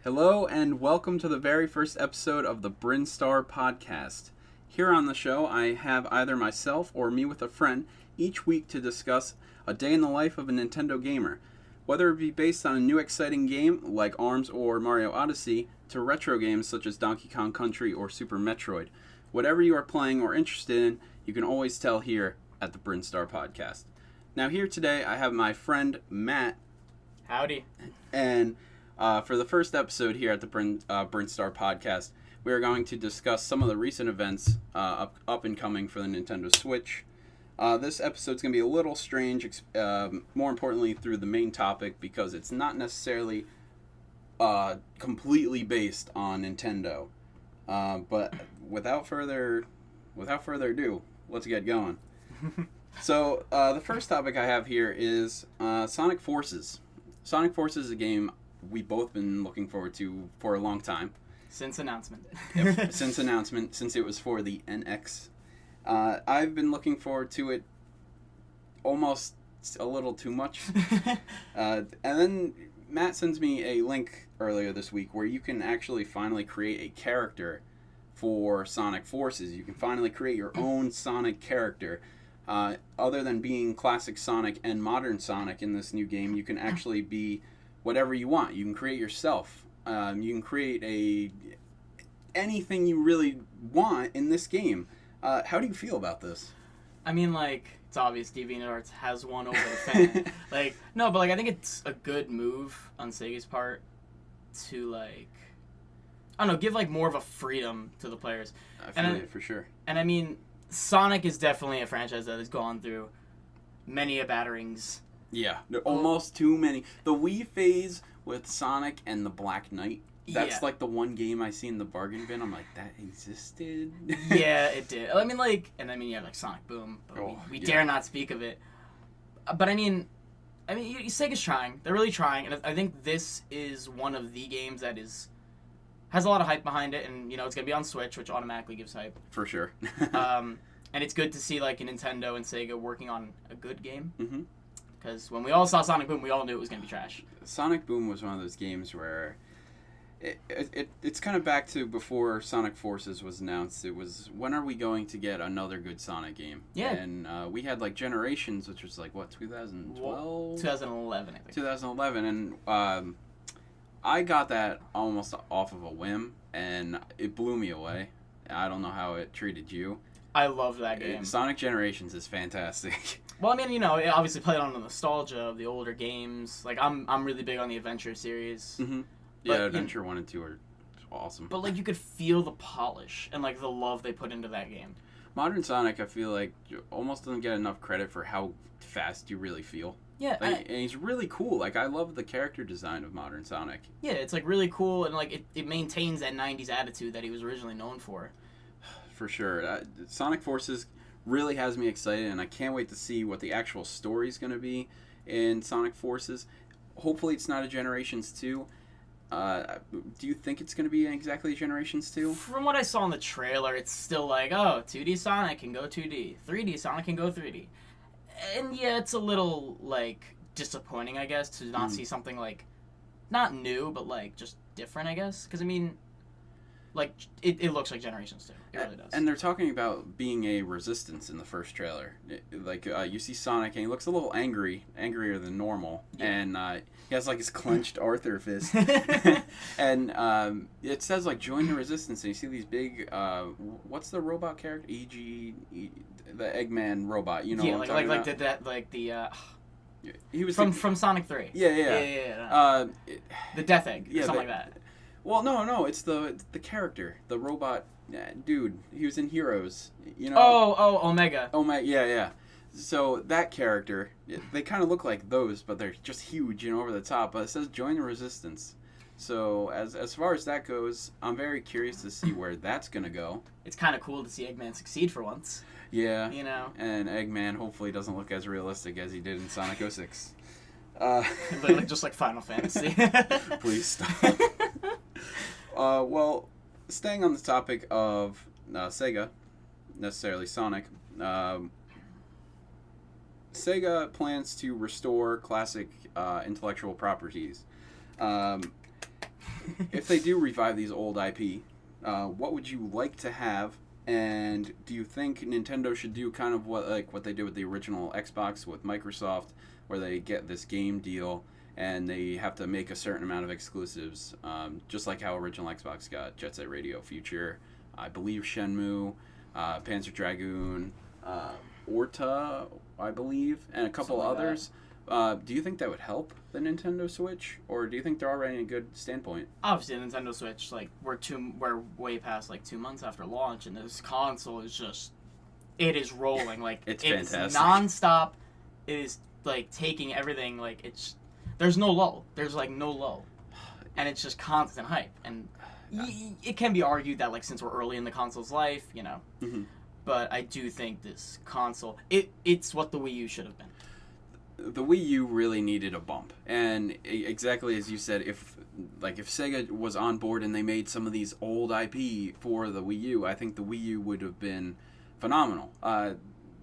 Hello and welcome to the very first episode of the Brinstar Podcast. Here on the show, I have either myself or me with a friend each week to discuss a day in the life of a Nintendo gamer. Whether it be based on a new exciting game like ARMS or Mario Odyssey, to retro games such as Donkey Kong Country or Super Metroid. Whatever you are playing or interested in, you can always tell here at the Brinstar Podcast. Now here today, I have my friend Matt. Howdy. And for the first episode here at the Brinstar Podcast, we are going to discuss some of the recent events up and coming for the Nintendo Switch. This episode's going to be a little strange, more importantly through the main topic, because it's not necessarily completely based on Nintendo. But without further ado, let's get going. So the first topic I have here is Sonic Forces. Sonic Forces is a game we've both been looking forward to for a long time. Since announcement. Since it was for the NX. I've been looking forward to it almost a little too much. And then Matt sends me a link earlier this week where you can actually finally create a character for Sonic Forces. You can finally create your own Sonic character. Other than being classic Sonic and modern Sonic in this new game, you can actually be whatever you want. You can create yourself. You can create anything you really want in this game. How do you feel about this? I mean, it's obvious DeviantArt has won over the fan. I think it's a good move on Sega's part to, I don't know, give, more of a freedom to the players. I feel it for sure. And, I mean, Sonic is definitely a franchise that has gone through many a batterings. Yeah, almost too many. The Wii phase with Sonic and the Black Knight, that's the one game I see in the bargain bin. I'm like, that existed? Yeah, it did. I mean, you have Sonic Boom, but we dare not speak of it. But I mean, Sega's trying. They're really trying, and I think this is one of the games that has a lot of hype behind it, and it's gonna be on Switch, which automatically gives hype. For sure. And it's good to see a Nintendo and Sega working on a good game. Mm-hmm. Because when we all saw Sonic Boom, we all knew it was gonna be trash. Sonic Boom was one of those games where it's kind of back to before Sonic Forces was announced. It was, when are we going to get another good Sonic game? Yeah. And we had Generations, which was 2012? 2011, I think. 2011, and I got that almost off of a whim, and it blew me away. I don't know how it treated you. I love that game. Sonic Generations is fantastic. Well, I mean, it obviously played on the nostalgia of the older games. I'm really big on the Adventure series. Mm-hmm. Yeah, Adventure 1 and 2 are awesome. But, you could feel the polish and, the love they put into that game. Modern Sonic, I feel almost doesn't get enough credit for how fast you really feel. Yeah. And he's really cool. I love the character design of Modern Sonic. Yeah, it's, really cool, and, it maintains that 90s attitude that he was originally known for. For sure. Sonic Forces really has me excited, and I can't wait to see what the actual story is going to be in Sonic Forces. Hopefully it's not a Generations 2. Do you think it's going to be exactly Generations 2? From what I saw in the trailer, it's still 2D Sonic can go 2D. 3D Sonic can go 3D. And yeah, it's a little, disappointing, I guess, to not see something, not new, but, just different, I guess. Because, I mean, it looks like Generations 2. It really does. And they're talking about being a resistance in the first trailer. You see Sonic, and he looks a little angrier than normal. Yeah. And he has, his clenched Arthur fist. And it says, join the resistance. And you see these big, what's the robot character? the Eggman robot. You know what I'm talking about? He was from Sonic 3. Yeah. The Death Egg, or something like that. Well, no, it's the character, the robot dude. He was in Heroes, Oh, Omega. Yeah. So that character, they kind of look like those, but they're just huge, over the top. But it says join the resistance. So as far as that goes, I'm very curious to see where that's gonna go. It's kind of cool to see Eggman succeed for once. Yeah. And Eggman hopefully doesn't look as realistic as he did in Sonic 06. Just like Final Fantasy. Please stop. Well, staying on the topic of Sega, necessarily Sonic, Sega plans to restore classic intellectual properties. if they do revive these old IP, what would you like to have? And do you think Nintendo should do kind of what they did with the original Xbox with Microsoft, where they get this game deal and they have to make a certain amount of exclusives, just like how original Xbox got Jet Set Radio Future, I believe Shenmue, Panzer Dragoon, Orta, I believe, and a couple others. Do you think that would help the Nintendo Switch, or do you think they're already in a good standpoint? Obviously, the Nintendo Switch, like, we're way past, like, 2 months after launch, and this console is just, it is rolling. Like, it's fantastic. Nonstop. It is, like, taking everything, like, there's no lull. There's, like, no lull. And it's just constant hype. And it can be argued that, like, since we're early in the console's life, you know. Mm-hmm. But I do think this console, it's what the Wii U should have been. The Wii U really needed a bump, and exactly as you said, if Sega was on board and they made some of these old IP for the Wii U, I think the Wii U would have been phenomenal.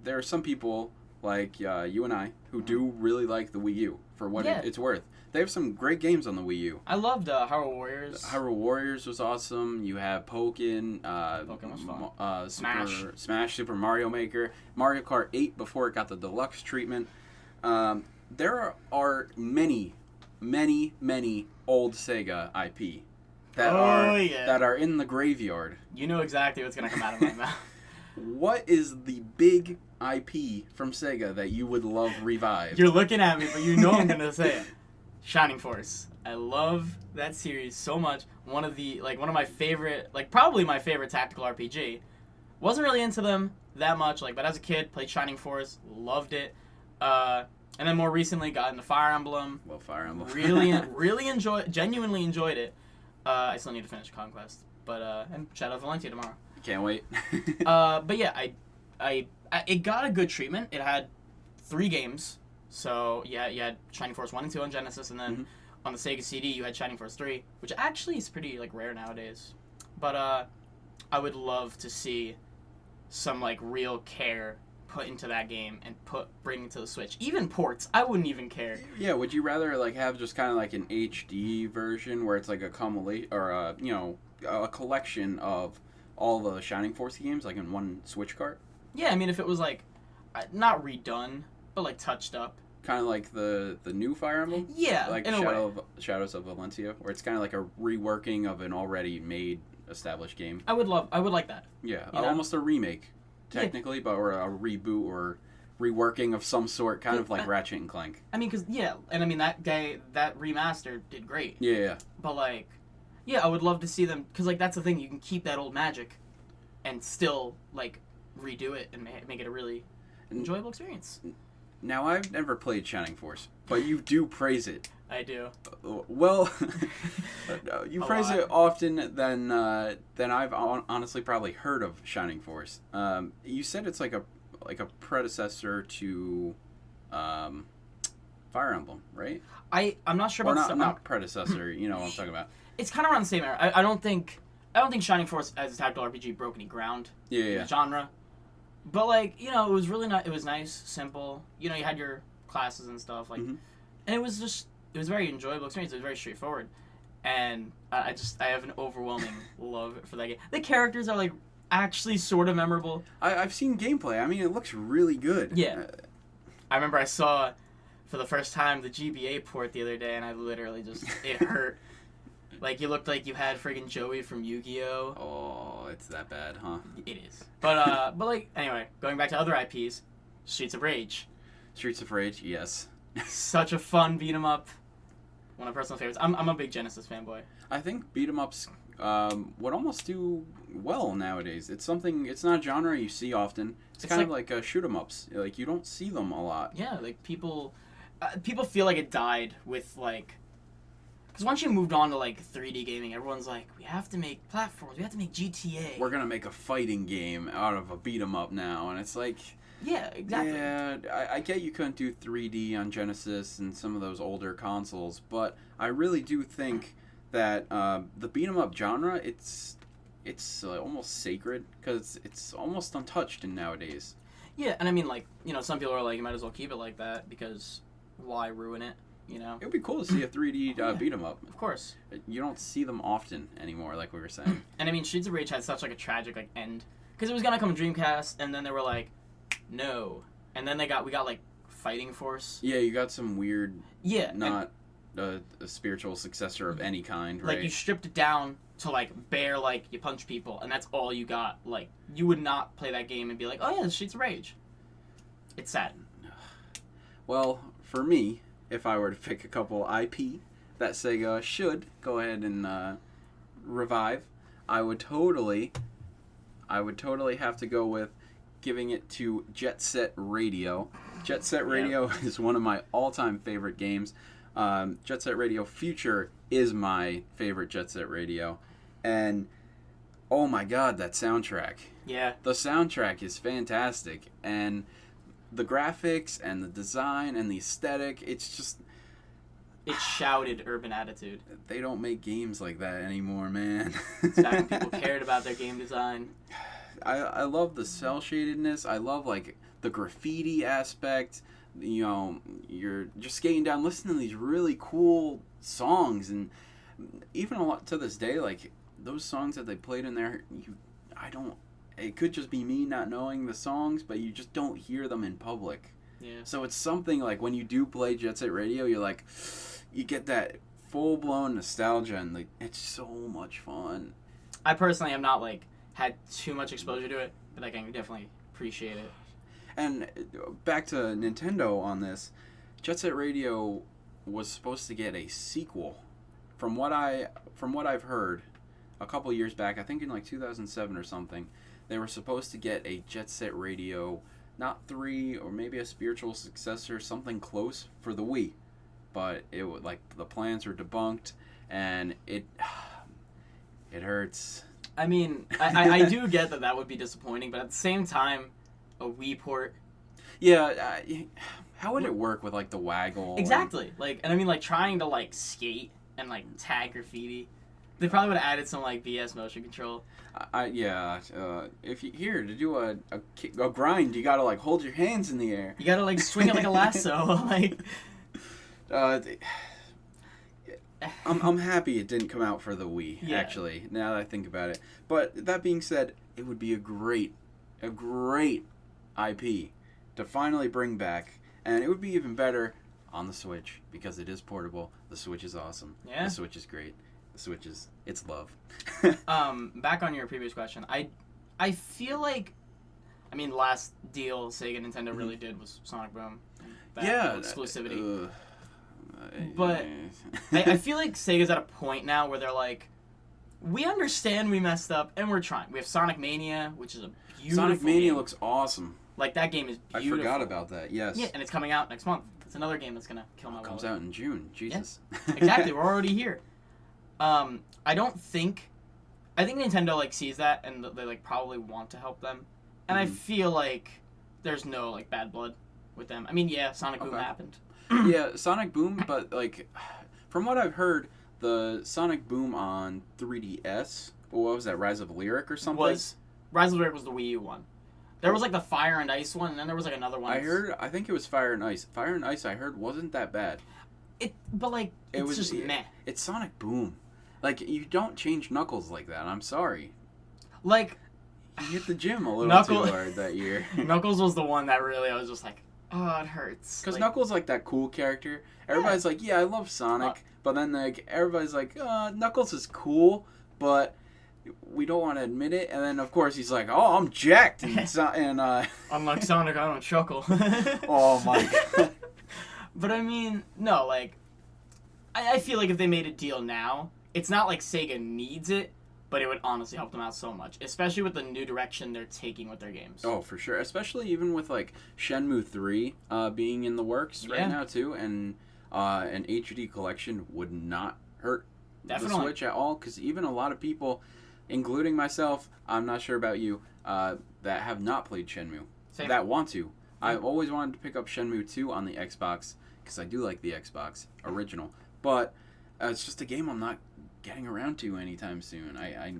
There are some people like you and I who do really like the Wii U for what it's worth. They have some great games on the Wii U. I loved Hyrule Warriors. Hyrule Warriors was awesome. You have Pokken. Pokken was fun. Smash, Super Mario Maker, Mario Kart 8 before it got the deluxe treatment. There are many, many, many old Sega IP that are in the graveyard. You know exactly what's gonna come out of my mouth. What is the big IP from Sega that you would love revived? You're looking at me, but you know I'm gonna say it. Shining Force. I love that series so much. One of my favorite, probably my favorite tactical RPG. Wasn't really into them that much, but as a kid, played Shining Force, loved it. And then more recently got into Fire Emblem. Well, Fire Emblem. Genuinely enjoyed it. I still need to finish Conquest, and Shadow of Valentia tomorrow. Can't wait. But yeah, it got a good treatment. It had 3 games. So, yeah, you had Shining Force 1 and 2 on Genesis, and then on the Sega CD, you had Shining Force 3, which actually is pretty, rare nowadays. But, I would love to see some, real care put into that game and bring it to the Switch. Even ports, I wouldn't even care. Yeah, would you rather, have just kind of, an HD version where it's, a compilation, or, a collection of all the Shining Force games, in one Switch cart? Yeah, I mean, if it was, not redone, but, touched up. Kind of like the new Fire Emblem? Yeah, Shadows of Valentia, where it's kind of like a reworking of an already made, established game. I would like that. Yeah, almost a remake, technically, or a reboot or reworking of some sort, kind of like Ratchet and Clank. I mean, that remaster did great. Yeah. But, I would love to see them, because, that's the thing, you can keep that old magic and still, redo it and make it a really enjoyable experience. Now, I've never played Shining Force, but you do praise it. I do. Well, you praise it often than I've honestly probably heard of Shining Force. You said it's like a predecessor to Fire Emblem, right? I'm not sure about not predecessor. You know what I'm talking about. It's kind of around the same era. I don't think Shining Force as a tactical RPG broke any ground. In the genre. But it was really not. It was nice, simple. You had your classes and stuff and it was very enjoyable experience. It was very straightforward, and I have an overwhelming love for that game. The characters are actually sort of memorable. I've seen gameplay. I mean, it looks really good. Yeah, I remember I saw for the first time the GBA port the other day, and I literally it hurt. You looked like you had friggin' Joey from Yu-Gi-Oh! Oh, it's that bad, huh? It is. But anyway, going back to other IPs, Streets of Rage. Streets of Rage, yes. Such a fun beat 'em up. One of my personal favorites. I'm a big Genesis fanboy. I think beat 'em ups would almost do well nowadays. It's not a genre you see often. It's kind of like shoot 'em ups. You don't see them a lot. Yeah, people feel like it died with because once you moved on to 3D gaming, everyone's we have to make platforms, we have to make GTA. We're gonna make a fighting game out of a beat 'em up now, and it's yeah, exactly. Yeah, I get you couldn't do 3D on Genesis and some of those older consoles, but I really do think that the beat 'em up genre, it's almost sacred because it's almost untouched in nowadays. Yeah, and I mean some people are you might as well keep it like that because why ruin it? It would be cool to see a 3D beat 'em up. Of course. you don't see them often anymore, like we were saying. And I mean, Streets of Rage had such like a tragic like end because it was gonna come on Dreamcast, and then they were like, no, and then we got like Fighting Force. Yeah, you got some weird. Yeah. Not a spiritual successor of any kind, right? Like you stripped it down to like bare like you punch people, and that's all you got. Like you would not play that game and be like, oh yeah, Streets of Rage. It's sad. Well, for me, if I were to pick a couple IP that Sega should go ahead and revive, I would totally have to go with giving it to Jet Set Radio. Jet Set Radio is one of my all-time favorite games. Jet Set Radio Future is my favorite Jet Set Radio. And, oh my god, that soundtrack. Yeah. The soundtrack is fantastic. And the graphics and the design and the aesthetic, it's just... It shouted urban attitude. They don't make games like that anymore, man. It's back when people cared about their game design. I love the cell shadedness. I love like the graffiti aspect. You know, you're just skating down, listening to these really cool songs, and even a lot to this day, like those songs that they played in there, it could just be me not knowing the songs, but you just don't hear them in public. Yeah. So it's something like when you do play Jet Set Radio, you're like, you get that full blown nostalgia, and like it's so much fun. I personally have not like had too much exposure to it, but I can definitely appreciate it. And back to Nintendo on this, Jet Set Radio was supposed to get a sequel. From what I've heard, a couple years back, I think in like 2007 or something, they were supposed to get a Jet Set Radio, not 3 or maybe a spiritual successor, something close for the Wii. But it would like the plans were debunked, and it hurts. I mean, I do get that would be disappointing, but at the same time, a Wii port. Yeah, how would it work with like the waggle? Exactly. And I mean, like trying to like skate and like tag graffiti. They probably would have added some like BS motion control. If you here to do a grind, you gotta like hold your hands in the air. You gotta like swing it like a lasso, like. I'm happy it didn't come out for the Wii, actually, now that I think about it. But that being said, it would be a great IP to finally bring back, and it would be even better on the Switch, because it is portable. The Switch is awesome. Yeah. The Switch is great. The Switch is, it's love. Back on your previous question, I feel like, I mean, last deal Sega Nintendo really did was Sonic Boom. Exclusivity. But I feel like Sega's at a point now where they're like, we understand we messed up, and we're trying. We have Sonic Mania, which is a beautiful Sonic Mania game. Looks awesome. Like, that game is beautiful. I forgot about that, yes. Yeah, and it's coming out next month. It's another game that's going to kill my wallet. It comes out in June. Jesus. Yeah. Exactly, we're already here. I think Nintendo, like, sees that, and they, like, probably want to help them. And I feel like there's no, like, bad blood with them. I mean, yeah, Sonic Boom happened. Yeah, Sonic Boom, but like, from what I've heard, the Sonic Boom on 3DS, what was that, Rise of Lyric or something? Rise of Lyric was the Wii U one. There was like the Fire and Ice one, and then there was like another one. I think it was Fire and Ice. Fire and Ice, I heard, wasn't that bad. It's just meh. It's Sonic Boom. Like, you don't change Knuckles like that, I'm sorry. Like, he hit the gym a little too hard that year. Knuckles was the one that really, I was just like, oh, it hurts. Because Knuckles like that cool character. Everybody's like, yeah, I love Sonic. But then like everybody's like, Knuckles is cool, but we don't want to admit it. And then of course he's like, oh, I'm jacked. And unlike Sonic, I don't chuckle. Oh my god. But I mean, no, like, I feel like if they made a deal now, it's not like Sega needs it, but it would honestly help them out so much, especially with the new direction they're taking with their games. Oh, for sure. Especially even with, like, Shenmue 3 being in the works right now, too. And an HD collection would not hurt the Switch at all. Because even a lot of people, including myself, I'm not sure about you, that have not played Shenmue. Same. That want to. I've always wanted to pick up Shenmue 2 on the Xbox, because I do like the Xbox original. But it's just a game I'm not getting around to anytime soon. I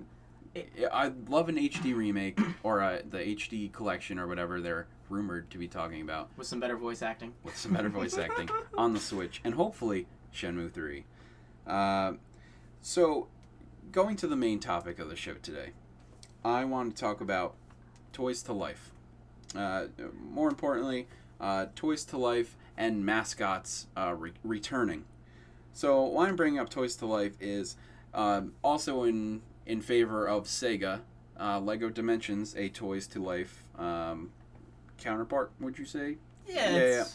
love an HD remake or the HD collection or whatever they're rumored to be talking about. With some better voice acting. On the Switch. And hopefully Shenmue 3. So, going to the main topic of the show today, I want to talk about Toys to Life. More importantly, Toys to Life and Mascots returning. So why I'm bringing up Toys to Life is also in favor of Sega. Lego Dimensions, a Toys to Life counterpart, would you say? Yeah.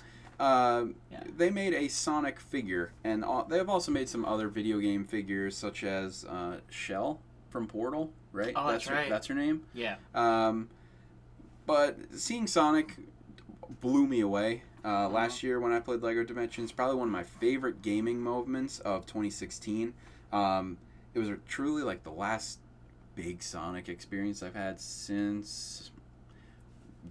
They made a Sonic figure, and they have also made some other video game figures, such as Shell from Portal, right? Oh, that's right. That's her name? Yeah. But seeing Sonic blew me away. Last year when I played Lego Dimensions, probably one of my favorite gaming moments of 2016. It was truly like the last big Sonic experience I've had since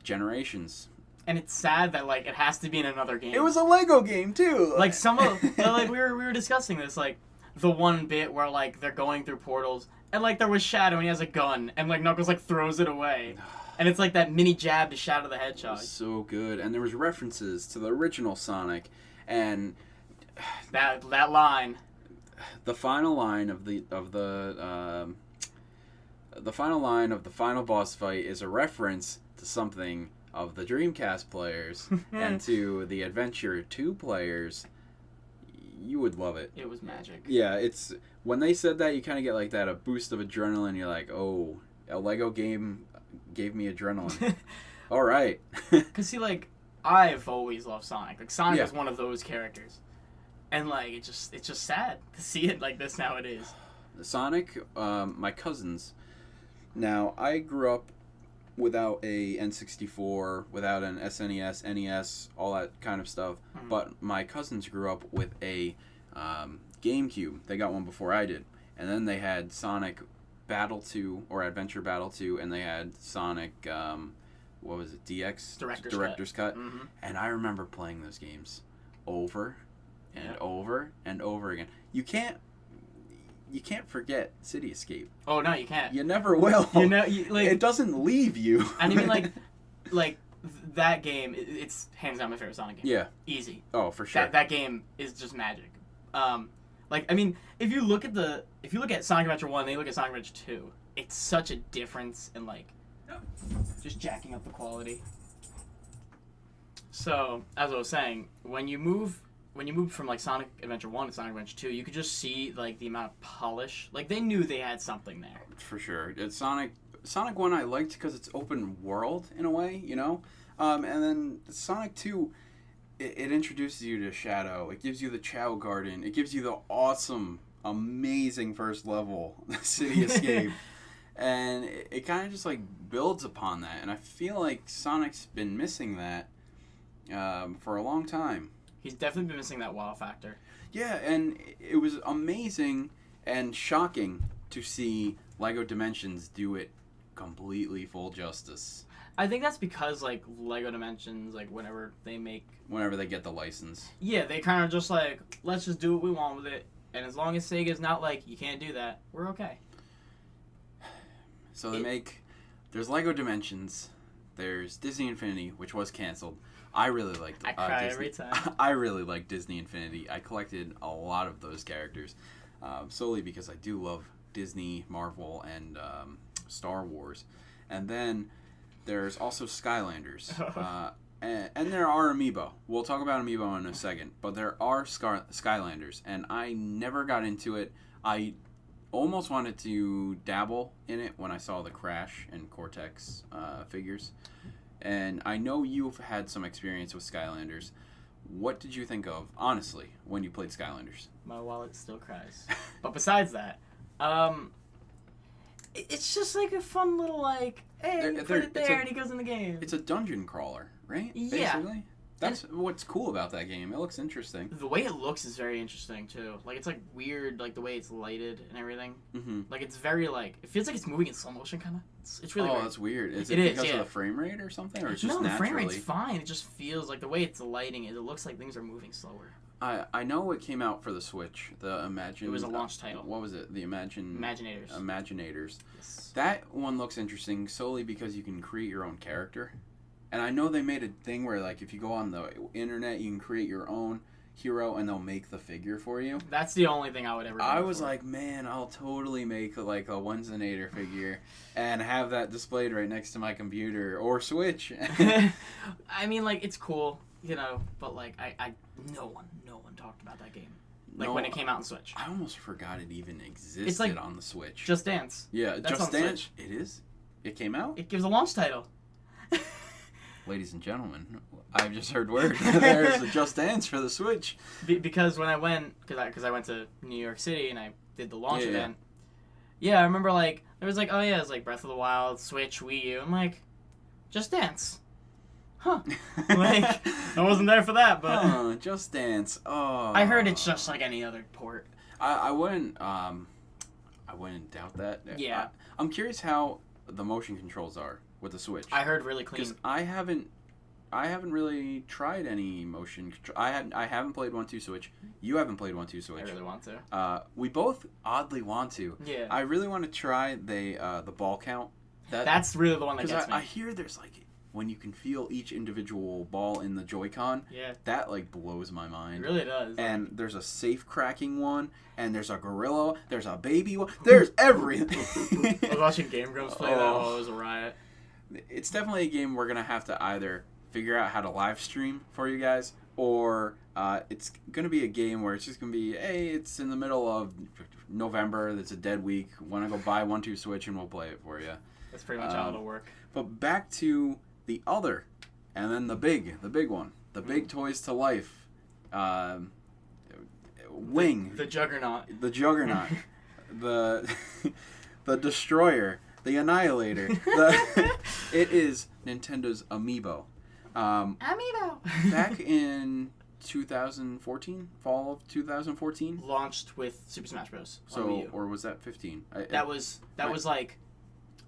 Generations. And it's sad that like it has to be in another game. It was a Lego game too. Like some of like we were discussing this, like the one bit where like they're going through portals and like there was Shadow and he has a gun and like Knuckles like throws it away. And it's like that mini jab to Shadow the Hedgehog. So good. And there was references to the original Sonic, and that line. The final line of the final boss fight is a reference to something of the Dreamcast players and to the Adventure 2 players. You would love it. It was magic. Yeah, it's when they said that, you kind of get like that, a boost of adrenaline. You're like, oh, a Lego game gave me adrenaline. All right. Because see, like, I've always loved Sonic. Like, Sonic is one of those characters. And, like, it's just sad to see it like this nowadays. Sonic, my cousins. Now, I grew up without a N64, without an SNES, NES, all that kind of stuff. Mm-hmm. But my cousins grew up with a GameCube. They got one before I did. And then they had Sonic Battle 2, or Adventure Battle 2, and they had Sonic, what was it, DX? Director's Cut. Mm-hmm. And I remember playing those games over and over and over again. You can't forget City Escape. Oh, no, you can't. You never will. Like, it doesn't leave you. And I mean, like that game, it's hands down my favorite Sonic game. Yeah. Easy. Oh, for sure. That game is just magic. Like, I mean, if you look at Sonic Adventure 1 and then you look at Sonic Adventure 2, it's such a difference in, like, just jacking up the quality. So, as I was saying, when you move from, like, Sonic Adventure 1 to Sonic Adventure 2, you could just see, like, the amount of polish. Like, they knew they had something there. For sure. It's Sonic 1 I liked because it's open world, in a way, you know? And then Sonic 2... It introduces you to Shadow. It gives you the Chow Garden. It gives you the awesome, amazing first level, the City Escape. And it kind of just, like, builds upon that. And I feel like Sonic's been missing that for a long time. He's definitely been missing that wow factor. Yeah, and it was amazing and shocking to see Lego Dimensions do it completely full justice. I think that's because, like, Lego Dimensions, like, whenever they get the license. Yeah, they kind of just, like, let's just do what we want with it. And as long as Sega's not like, you can't do that, we're okay. So there's Lego Dimensions, there's Disney Infinity, which was canceled. I really liked I cry Disney. every time. I really like Disney Infinity. I collected a lot of those characters, solely because I do love Disney, Marvel, and Star Wars. And then there's also Skylanders. And there are Amiibo. We'll talk about Amiibo in a second. But there are Skylanders. And I never got into it. I almost wanted to dabble in it when I saw the Crash and Cortex figures. And I know you've had some experience with Skylanders. What did you think of, honestly, when you played Skylanders? My wallet still cries. But besides that, it's just like a fun little, like, hey, you put it there and he goes in the game. It's a dungeon crawler, right? Yeah. Basically? That's what's cool about that game. It looks interesting. The way it looks is very interesting, too. Like, it's, like, weird, like, the way it's lighted and everything. Mm-hmm. Like, it's very, like, it feels like it's moving in slow motion, kind of. It's really weird. Oh, that's weird. Is it it because of the frame rate or something? Or it's just no, the frame naturally? rate's fine. It just feels like the way it's lighting it looks like things are moving slower. I know it came out for the Switch. The Imagine. It was a launch title. What was it? The Imaginators. Imaginators. Yes. That one looks interesting solely because you can create your own character. And I know they made a thing where, like, if you go on the internet, you can create your own. hero and they'll make the figure for you. That's the only thing I would ever do. I was like, man, I'll totally make like a Oncenator figure and have that displayed right next to my computer or Switch. I mean, like, it's cool, you know, but like no one talked about that game. Like, when it came out on Switch. I almost forgot it even existed it's like on the Switch. Just Dance. Yeah, That's Just on Dance. Switch. It is? It came out? It gives a launch title. Ladies and gentlemen, I've just heard word. There's a Just Dance for the Switch. Because when I went, because I went to New York City and I did the launch event. Yeah, I remember, like, there was like, oh yeah, it's like Breath of the Wild, Switch, Wii U. I'm like, Just Dance. Huh. Like, I wasn't there for that, but... Just Dance. Oh. I heard it's just like any other port. I wouldn't doubt that. Yeah. I'm curious how the motion controls are with the Switch. I heard really clean. Because I haven't really tried any motion control. I haven't played 1-2 Switch. You haven't played 1-2 Switch. I really want to. We both oddly want to. Yeah. I really want to try the ball count. That's really the one that gets me. I hear there's like when you can feel each individual ball in the Joy-Con. Yeah. That like blows my mind. It really does. And there's a safe cracking one, and there's a gorilla, there's a baby one, there's everything. I was watching Game Grumps play that while it was a riot. It's definitely a game we're gonna have to either figure out how to live stream for you guys, or it's gonna be a game where it's just gonna be, hey, it's in the middle of November, it's a dead week, wanna go buy 1-2 Switch and we'll play it for you. That's pretty much how it'll work. But back to the other, and then the big one, the big toys to life, Wing, the Juggernaut, the Destroyer, the Annihilator. It is Nintendo's Amiibo. Amiibo. Back in 2014, fall of 2014, launched with Super Smash Bros. So, or was that 15? That was like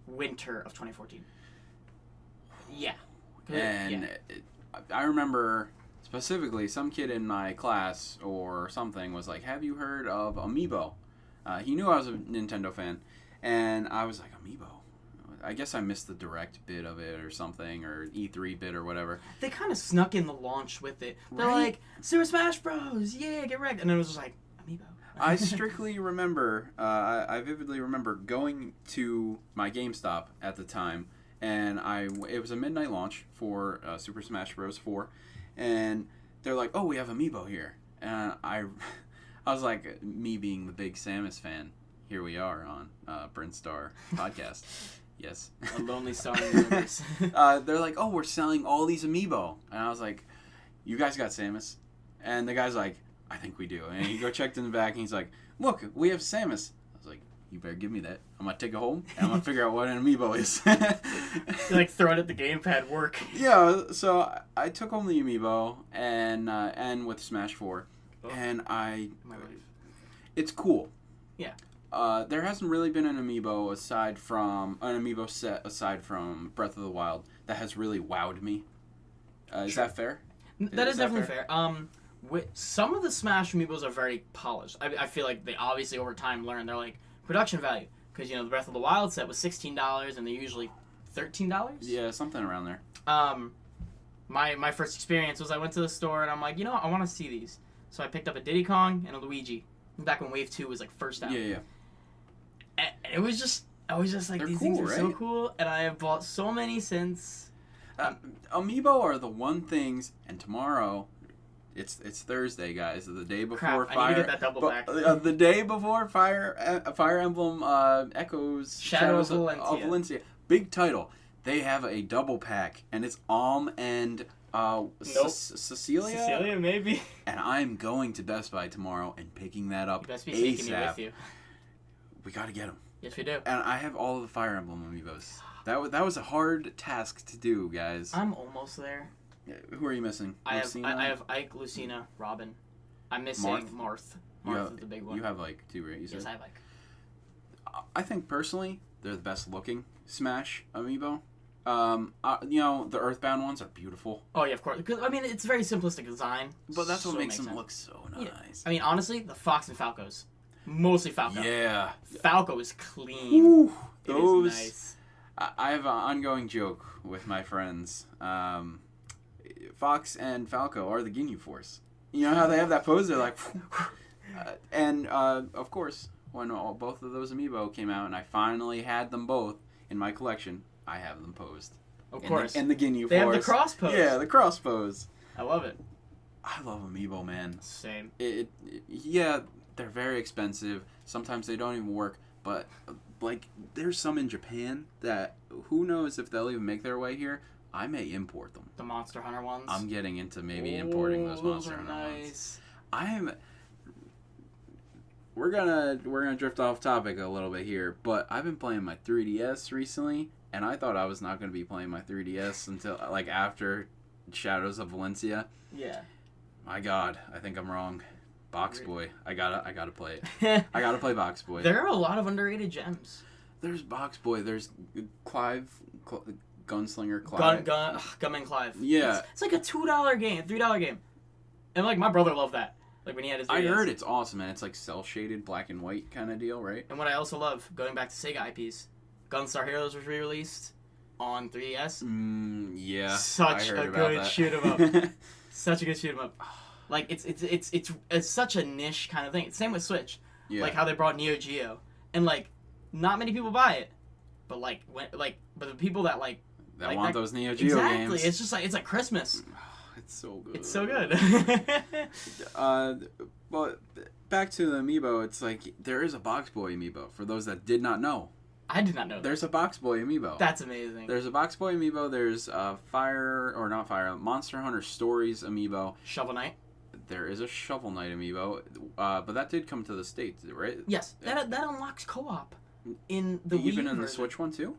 winter of 2014. Yeah. And I remember specifically some kid in my class or something was like, have you heard of Amiibo? He knew I was a Nintendo fan, and I was like, Amiibo? I guess I missed the direct bit of it or something, or E3 bit or whatever. They kind of snuck in the launch with it. They're like, Super Smash Bros, yeah, get wrecked. And then it was just like, Amiibo. I strictly remember, I vividly remember going to my GameStop at the time, and it was a midnight launch for Super Smash Bros. 4, and they're like, oh, we have Amiibo here. And I was like, me being the big Samus fan, here we are on Brinstar Podcast. Yes. A lonely star in the universe. They're like, oh, we're selling all these Amiibo. And I was like, you guys got Samus? And the guy's like, I think we do. And he go checked in the back, and he's like, look, we have Samus. I was like, you better give me that. I'm going to take it home, and I'm going to figure out what an Amiibo is. Like, throw it at the gamepad work. Yeah, so I took home the Amiibo, and with Smash 4, and My life. It's cool. Yeah. There hasn't really been an Amiibo set aside from Breath of the Wild that has really wowed me. Is that fair? That is definitely fair. Some of the Smash Amiibos are very polished. I feel like they obviously over time learned. They're like production value, because the Breath of the Wild set was $16 and they're usually $13. Yeah, something around there. My first experience was I went to the store and I'm like, I want to see these. So I picked up a Diddy Kong and a Luigi. Back when Wave 2 was like first out. Yeah. And I was just like, these things are so cool, and I have bought so many since. Amiibo are the one things, and tomorrow, it's Thursday, guys. The day before Fire. I need to get that double back. The day before Fire Emblem Echoes Shadows of Valencia. Big title. They have a double pack, and it's and Cecilia? Cecilia, maybe. And I'm going to Best Buy tomorrow and picking that up. You best be taking me with you. We gotta get them. Yes, we do. And I have all of the Fire Emblem Amiibos. That was a hard task to do, guys. I'm almost there. Who are you missing? I have Ike, Lucina, Robin. I'm missing Marth. Marth is the big one. You have like 2, right? Yes, I have Ike. I think personally, they're the best looking Smash Amiibo. The Earthbound ones are beautiful. Oh yeah, of course. Because it's very simplistic design. But that's what makes them look so nice. Yeah. Honestly, the Fox and Falcos, mostly Falco. Yeah. Falco is clean. Ooh, those. It is nice. I have an ongoing joke with my friends. Fox and Falco are the Ginyu Force. You know how they have that pose? They're like... and, of course, when both of those amiibo came out and I finally had them both in my collection, I have them posed. Of course. And the Ginyu Force. They have the cross pose. Yeah, the cross pose. I love it. I love amiibo, man. Same. Yeah, they're very expensive. Sometimes they don't even work. But, like, there's some in Japan that who knows if they'll even make their way here. I may import them. The Monster Hunter ones? I'm getting into maybe importing those Monster Hunter ones. We're gonna drift off topic a little bit here, but I've been playing my 3DS recently, and I thought I was not gonna be playing my 3DS until like after Shadows of Valencia. Yeah. My God, I think I'm wrong. Box Boy, I gotta play it. I gotta play Box Boy. There are a lot of underrated gems. There's Box Boy. There's Gunslinger Clive. Gunman Clive. Yeah. It's like a $2 game, $3 game, and like my brother loved that. Like when he had his 3DS. I heard it's awesome, and it's like cell-shaded, black and white kind of deal, right? And what I also love, going back to Sega IPs, Gunstar Heroes was re-released on 3DS. Yeah. Such a good shoot 'em up. Such a good shoot 'em up. Like it's such a niche kind of thing. Same with Switch. Yeah. Like how they brought Neo Geo, and like not many people buy it, but but the people that want those Neo Geo games. Exactly. It's just like it's like Christmas. It's so good. It's so good. But back to the amiibo, it's like there is a Box Boy amiibo for those that did not know. I did not know. There's a Box Boy amiibo. That's amazing. There's a Box Boy amiibo. There's Monster Hunter Stories amiibo. Shovel Knight. There is a Shovel Knight amiibo, but that did come to the States, right? Yes, that unlocks co-op in the Wii even in version. the Switch one too.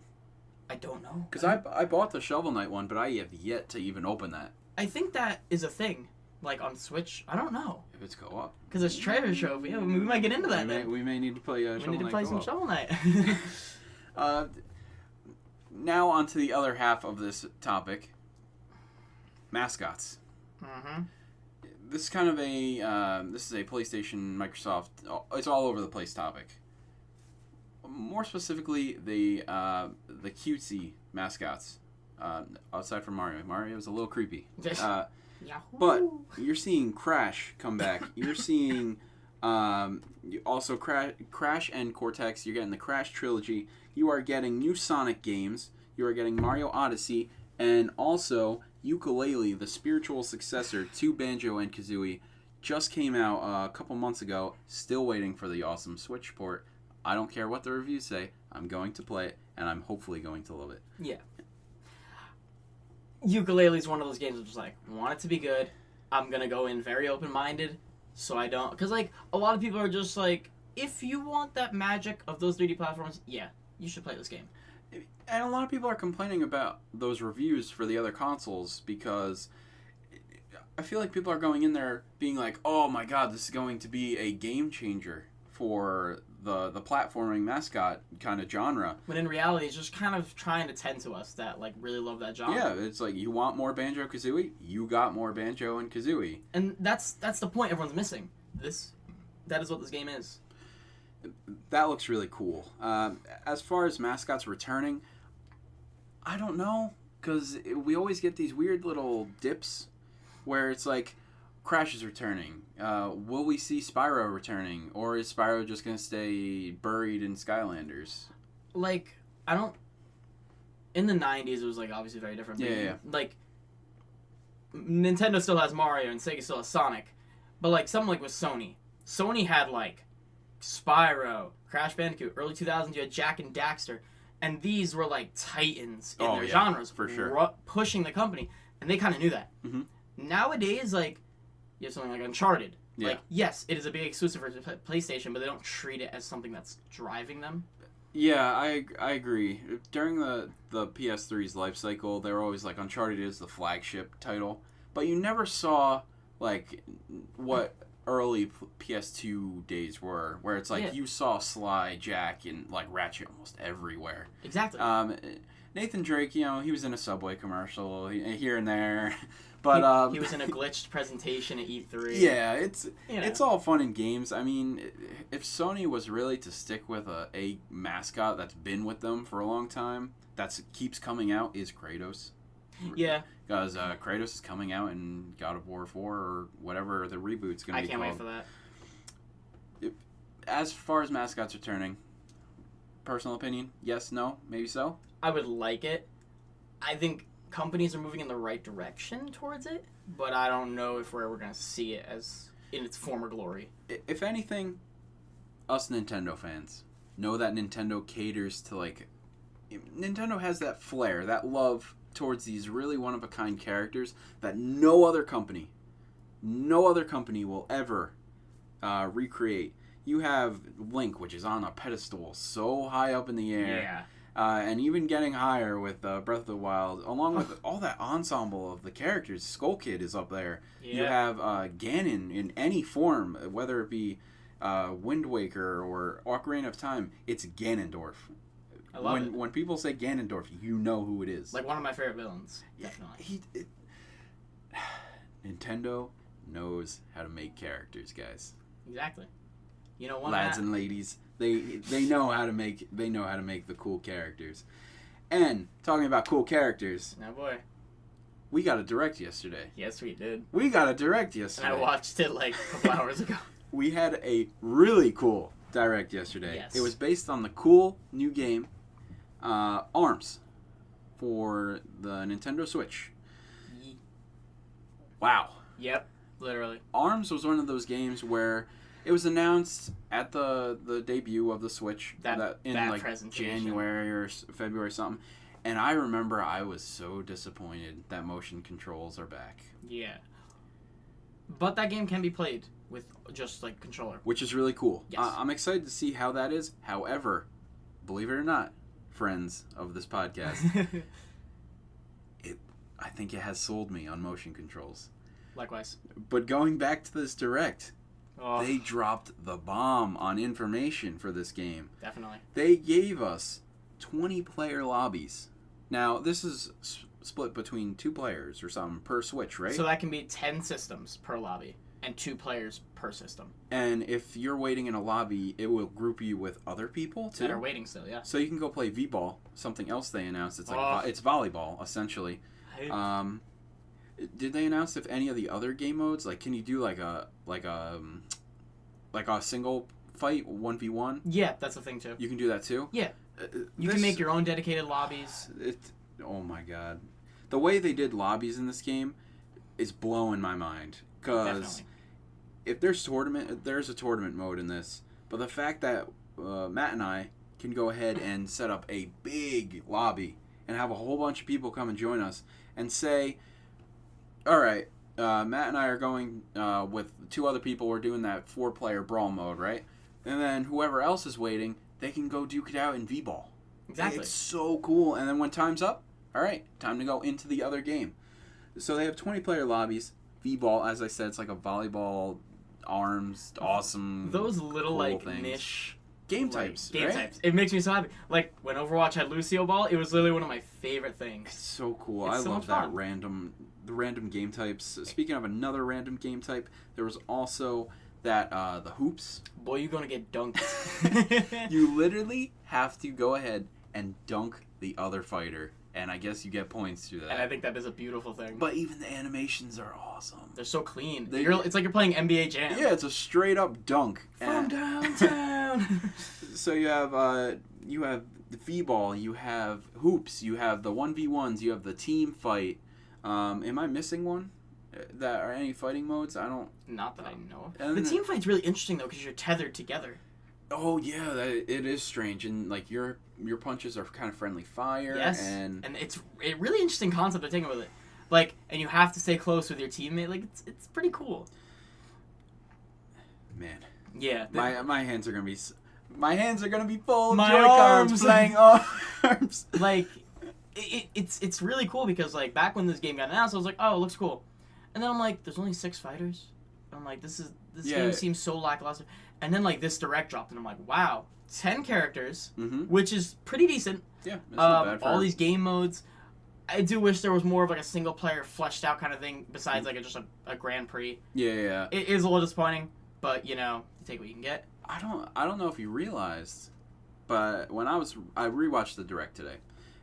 I don't know. Because I bought the Shovel Knight one, but I have yet to even open that. I think that is a thing, like on Switch. I don't know. If it's co-op. Because it's treasure trove. Yeah, we might get into that. We may need to play Shovel Knight. We need to play some Shovel Knight. Now on to the other half of this topic. Mascots. Mm-hmm. This is kind of this is a PlayStation, Microsoft, it's all over the place topic. More specifically, the cutesy mascots. Aside from Mario. Mario's a little creepy. But you're seeing Crash come back. You're seeing also Crash and Cortex. You're getting the Crash trilogy. You are getting new Sonic games. You are getting Mario Odyssey. And also, Yooka-Laylee, the spiritual successor to Banjo and Kazooie, just came out a couple months ago. Still waiting for the awesome Switch port. I don't care what the reviews say. I'm going to play it, and I'm hopefully going to love it. Yeah. Yooka-Laylee is one of those games that's just like, want it to be good. I'm going to go in very open-minded, so I don't... Because, like, a lot of people are just like, if you want that magic of those 3D platforms, yeah, you should play this game. And a lot of people are complaining about those reviews for the other consoles because I feel like people are going in there being like, oh my god, this is going to be a game changer for the platforming mascot kind of genre. But in reality, it's just kind of trying to tend to us that like really love that genre. Yeah, it's like you want more Banjo-Kazooie, you got more Banjo and Kazooie. And that's the point everyone's missing. That is what this game is. That looks really cool. As far as mascots returning, I don't know, because we always get these weird little dips where it's like, Crash is returning. Will we see Spyro returning? Or is Spyro just going to stay buried in Skylanders? Like, I don't... In the 90s, it was, like, obviously very different. Yeah. Like, Nintendo still has Mario and Sega still has Sonic. But, like, something like with Sony. Sony had, like, Spyro, Crash Bandicoot. Early 2000s, you had Jak and Daxter. And these were, like, titans in their genres. For sure. Pushing the company. And they kind of knew that. Mm-hmm. Nowadays, like... You have something like Uncharted. Yeah. Like, yes, it is a big exclusive for PlayStation, but they don't treat it as something that's driving them. Yeah, I agree. During the PS3's life cycle, they were always like, Uncharted is the flagship title. But you never saw, like, what early PS2 days were, where it's like you saw Sly, Jak, and, like, Ratchet almost everywhere. Exactly. Nathan Drake, you know, he was in a Subway commercial here and there. But he was in a glitched presentation at E3. Yeah, it's all fun and games. I mean, if Sony was really to stick with a mascot that's been with them for a long time, that keeps coming out, is Kratos. Yeah. Because Kratos is coming out in God of War 4 or whatever the reboot's going to be called. I can't wait for that. As far as Mascots returning, personal opinion, yes, no, maybe so. I would like it. I think companies are moving in the right direction towards it, but I don't know if we're ever going to see it as in its former glory. If anything, us Nintendo fans know that Nintendo caters to, like... Nintendo has that flair, that love towards these really one-of-a-kind characters that no other company will ever recreate. You have Link, which is on a pedestal so high up in the air. Yeah. And even getting higher with Breath of the Wild, along with all that ensemble of the characters. Skull Kid is up there. Yeah. You have Ganon in any form, whether it be Wind Waker or Ocarina of Time. It's Ganondorf. I love it. When people say Ganondorf, you know who it is. Like one of my favorite villains. Definitely. Nintendo knows how to make characters, guys. Exactly. You know, one lads and ladies, they know how to make the cool characters. And talking about cool characters, oh boy, we got a direct yesterday. Yes, we did. We got a direct yesterday. And I watched it like a couple hours ago. We had a really cool direct yesterday. Yes. It was based on the cool new game, ARMS, for the Nintendo Switch. Wow. Yep, literally. ARMS was one of those games where it was announced at the debut of the Switch in like January or February or something. And I remember I was so disappointed that motion controls are back. Yeah. But that game can be played with just like controller. Which is really cool. Yes. I'm excited to see how that is. However, believe it or not, friends of this podcast, I think it has sold me on motion controls. Likewise. But going back to this direct, they dropped the bomb on information for this game. Definitely. They gave us 20-player lobbies. Now, this is split between 2 players or something per Switch, right? So that can be 10 systems per lobby and 2 players per system. And if you're waiting in a lobby, it will group you with other people, too? That are waiting still, yeah. So you can go play V-Ball, something else they announced. It's like it's volleyball, essentially. Did they announce if any of the other game modes, like, can you do like a single fight 1v1? Yeah, that's the thing too. You can do that too. Yeah, you can make your own dedicated lobbies. Oh my god, the way they did lobbies in this game is blowing my mind. Because if there's a tournament mode in this, but the fact that Matt and I can go ahead and set up a big lobby and have a whole bunch of people come and join us and say, all right, Matt and I are going with 2 other people. We're doing that 4-player brawl mode, right? And then whoever else is waiting, they can go duke it out in V-Ball. Exactly. It's so cool. And then when time's up, all right, time to go into the other game. So they have 20-player lobbies. V-Ball, as I said, it's like a volleyball, ARMS, awesome. Those little cool like things. niche game types, game right? types. It makes me so happy. Like when Overwatch had Lucio Ball, it was literally one of my favorite things. It's so cool. It's I so love much that fun. the random game types. Speaking of another random game type, there was also that the hoops. Boy, you're gonna get dunked. You literally have to go ahead and dunk the other fighter, and I guess you get points through that. And I think that is a beautiful thing. But even the animations are awesome. They're so clean. It's like you're playing NBA Jam. Yeah, it's a straight up dunk from downtown. So you have the V-Ball, you have hoops, you have the 1v1s, you have the team fight. Am I missing one? That are any fighting modes? I don't. Not that I know of. The team fight's really interesting though because you're tethered together. Oh yeah, it is strange, and like your punches are kind of friendly fire. Yes, and it's a really interesting concept to take with it. Like, and you have to stay close with your teammate. Like, it's pretty cool. Man. Yeah. My hands are gonna be full of my Joy-Cons arms. playing ARMS. Like, it's really cool because like back when this game got announced, I was like, oh, it looks cool, and then I'm like, there's only 6 fighters. And I'm like, this game seems so lackluster. And then like this direct dropped, and I'm like, wow, 10 characters, which is pretty decent. Yeah, it's not bad for all these game modes. I do wish there was more of like a single player fleshed out kind of thing besides like just a Grand Prix. Yeah. It is a little disappointing, but you know, you take what you can get. I don't know if you realized, but when I rewatched the direct today,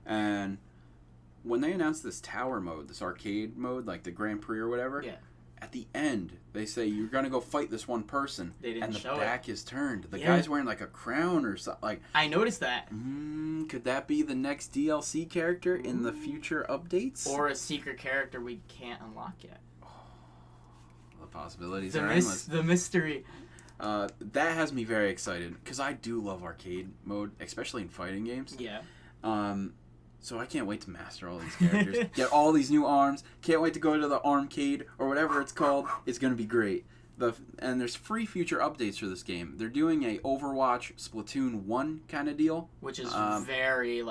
and when they announced this tower mode, this arcade mode, like the Grand Prix or whatever, Yeah. at the end, they say you're going to go fight this one person. They didn't and the show back is turned. The Yeah. guy's wearing like a crown or something. Like, I noticed that. could that be the next DLC character in the future updates? Or a secret character we can't unlock yet. The possibilities are endless. The mystery. That has me very excited because I do love arcade mode, especially in fighting games. Yeah. So I can't wait to master all these characters, get all these new arms. Can't wait to go to the armcade or whatever it's called. It's gonna be great. And there's free future updates for this game. They're doing a Overwatch Splatoon 1 kind of deal, which is very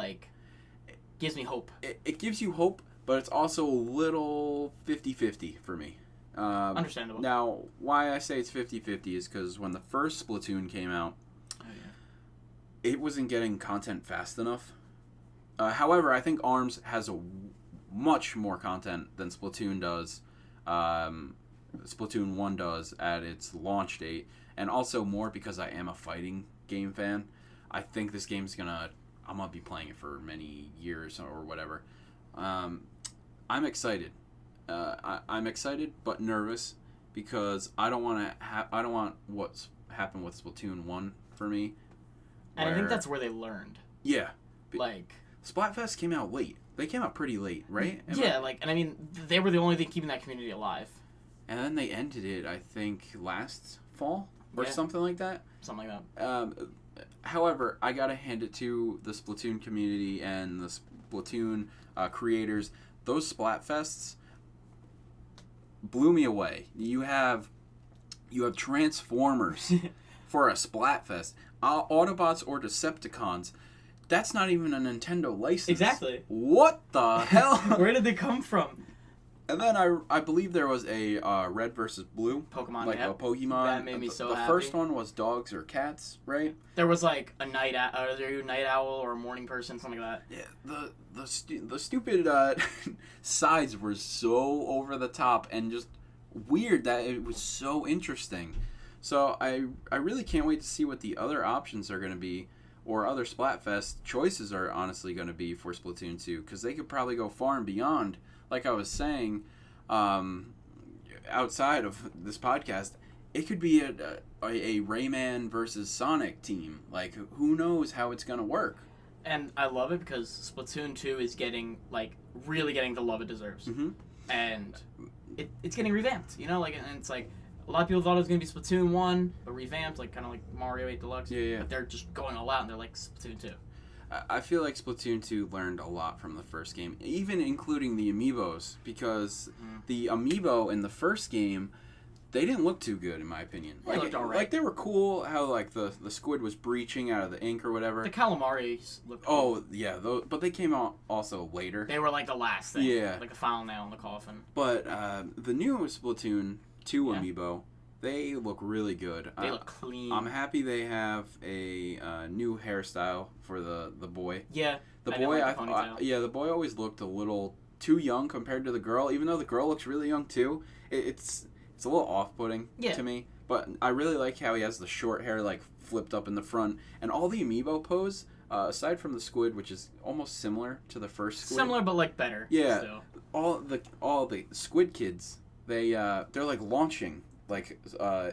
gives me hope. It gives you hope, but it's also a little 50-50 for me. Understandable. Now, why I say it's 50-50 is because when the first Splatoon came out, it wasn't getting content fast enough. However, I think ARMS has much more content than Splatoon does. Splatoon 1 does at its launch date, and also more because I am a fighting game fan. I think this game's I'm gonna be playing it for many years or whatever. I'm excited. I'm excited but nervous because I don't want what's happened with Splatoon 1 for me. And I think that's where they learned. Yeah. Like, Splatfest came out late. They came out pretty late, right? And I mean, they were the only thing keeping that community alive. And then they ended it, I think, last fall or something like that. Something like that. However, I gotta hand it to the Splatoon community and the Splatoon creators. Those Splatfests blew me away. You have Transformers for a Splatfest. Autobots or Decepticons. That's not even a Nintendo license. Exactly. What the hell? Where did they come from? And then I believe there was a Red versus Blue. Pokemon, like a Pokemon. That made me so happy. The first one was dogs or cats, right? There was like a night owl or a morning person, something like that. Yeah, the stupid sides were so over the top and just weird that it was so interesting. So I really can't wait to see what the other options are going to be, or other Splatfest choices are honestly going to be for Splatoon 2, because they could probably go far and beyond. Like I was saying, outside of this podcast, it could be a Rayman versus Sonic team. Like, who knows how it's going to work. And I love it because Splatoon 2 is getting, really getting the love it deserves. Mm-hmm. And it's getting revamped, and it's like, a lot of people thought it was going to be Splatoon 1, but revamped, kind of like Mario 8 Deluxe. Yeah. But they're just going all out, and they're like Splatoon 2. I feel like Splatoon 2 learned a lot from the first game, even including the amiibos, because the amiibo in the first game, they didn't look too good, in my opinion. They looked alright. Like, they were cool, how, the squid was breaching out of the ink or whatever. The calamaris looked cool. Oh, yeah, but they came out also later. They were, the last thing. Yeah. Like the final nail in the coffin. But the new Splatoon 2 amiibo, they look really good. They look clean. I'm happy they have a new hairstyle for the boy. Yeah. The boy always looked a little too young compared to the girl, even though the girl looks really young too. It's a little off-putting to me, but I really like how he has the short hair flipped up in the front, and all the amiibo pose, aside from the squid, which is almost similar to the first squid. Similar, but better. Yeah. Still. All the squid kids, they're launching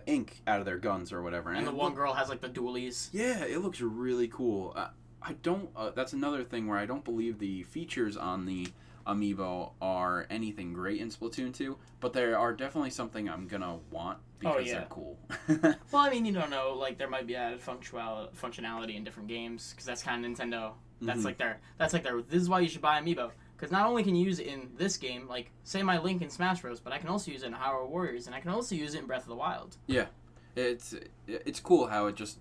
ink out of their guns or whatever, and the one girl has the dualies. Yeah, it looks really cool. I don't. That's another thing where I don't believe the features on the amiibo are anything great in Splatoon 2, but they are definitely something I'm gonna want because they're cool. Well, I mean, you don't know. There might be added functionality in different games because that's kind of Nintendo. That's That's this is why you should buy amiibo. Because not only can you use it in this game, say my Link in Smash Bros, but I can also use it in Hyrule Warriors, and I can also use it in Breath of the Wild. Yeah, it's cool how it just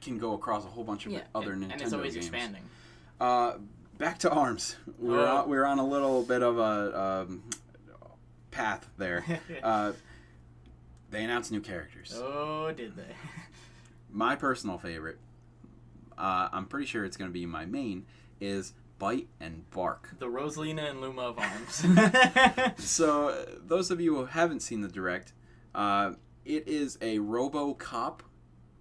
can go across a whole bunch of other Nintendo games. And it's always expanding. Back to ARMS. We're on a little bit of a path there. They announced new characters. Oh, did they? My personal favorite, I'm pretty sure it's going to be my main, is Bite and Bark. The Rosalina and Luma of ARMS. So, those of you who haven't seen the Direct, it is a RoboCop,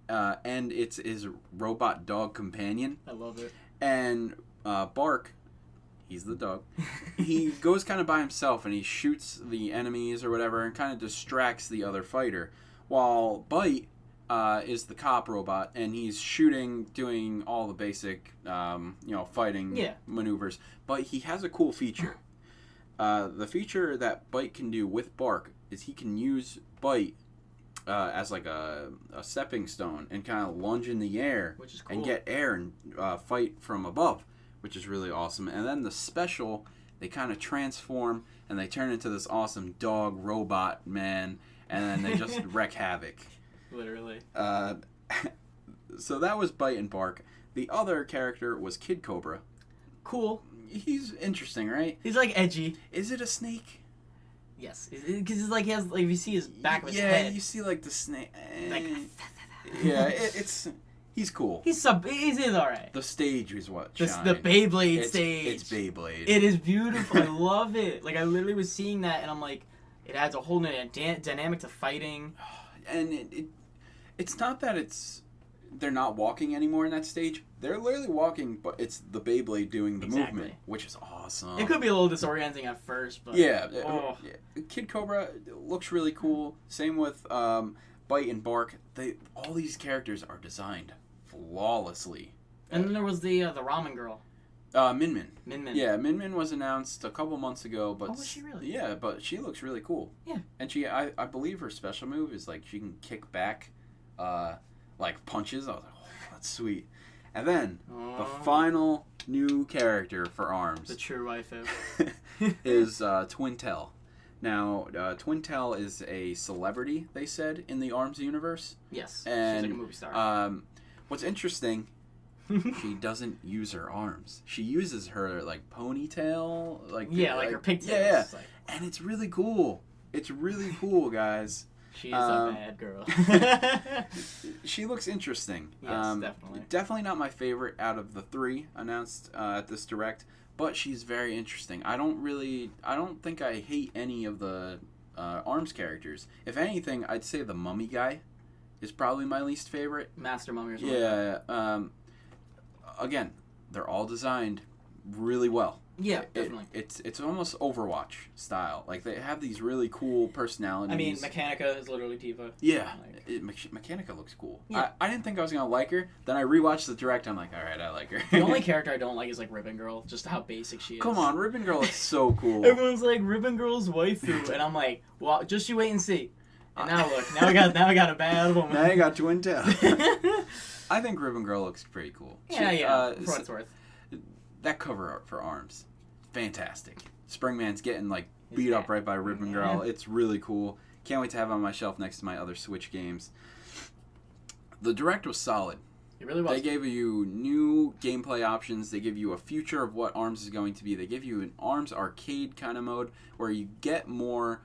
and it's his robot dog companion. I love it. And Bark, he's the dog. He goes kind of by himself and he shoots the enemies or whatever and kind of distracts the other fighter. While Bite is the cop robot and he's shooting, doing all the basic, fighting maneuvers. But he has a cool feature. The feature that Bite can do with Bark is he can use Bite as like a stepping stone and kind of lunge in the air, which is cool, and get air and fight from above, which is really awesome. And then the special, they kind of transform and they turn into this awesome dog robot man, and then they just wreak havoc. Literally. So that was Bite and Bark. The other character was Kid Cobra. Cool. He's interesting, right? He's like edgy. Is it a snake? Yes, because it's like he has, like, if you see his back of his head. Yeah, you see like the snake. Like, he's cool. He's alright. The stage is what the Beyblade stage. It's Beyblade. It is beautiful. I love it. Like, I literally was seeing that and I'm like, it adds a whole new dynamic to fighting. And it's not that they're not walking anymore in that stage. They're literally walking, but it's the Beyblade doing the movement, which is awesome. It could be a little disorienting at first, but... Yeah. Kid Cobra looks really cool. Same with Bite and Bark. All these characters are designed flawlessly. And then there was the ramen girl. Min Min. Min Min. Yeah, Min Min was announced a couple months ago, but... Oh, was she really? Yeah, but she looks really cool. Yeah. And I believe her special move is, like, she can kick back, like, punches. I was like, oh, that's sweet. And then, the final new character for ARMS... The true waifu. is Twintel. Now, Twintel is a celebrity, they said, in the ARMS universe. Yes, and, she's like a movie star. What's interesting... she doesn't use her arms. She uses her, like, ponytail. Like her pigtails. Yeah. And it's really cool. It's really cool, guys. She's a bad girl. She looks interesting. Yes, definitely. Definitely not my favorite out of the 3 announced at this Direct, but she's very interesting. I don't think I hate any of the ARMS characters. If anything, I'd say the mummy guy is probably my least favorite. Master Mummy or something. Yeah. Again, they're all designed really well. Yeah, definitely. It's almost Overwatch style. Like, they have these really cool personalities. I mean, Mechanica is literally Tifa. Yeah, Mechanica looks cool. Yeah. I didn't think I was going to like her. Then I rewatched the Direct. I'm like, all right, I like her. The only character I don't like is, like, Ribbon Girl. Just how basic she is. Come on, Ribbon Girl is so cool. Everyone's like, Ribbon Girl's waifu. And I'm like, well, just you wait and see. And now look, now I got a bad woman. Now you got Twintel. I think Ribbon Girl looks pretty cool. Yeah, for what it's worth. That cover art for ARMS, fantastic. Springman's getting, like, beat up right by Ribbon Girl. It's really cool. Can't wait to have it on my shelf next to my other Switch games. The Direct was solid. It really was. They gave you new gameplay options. They give you a future of what ARMS is going to be. They give you an ARMS arcade kind of mode where you get more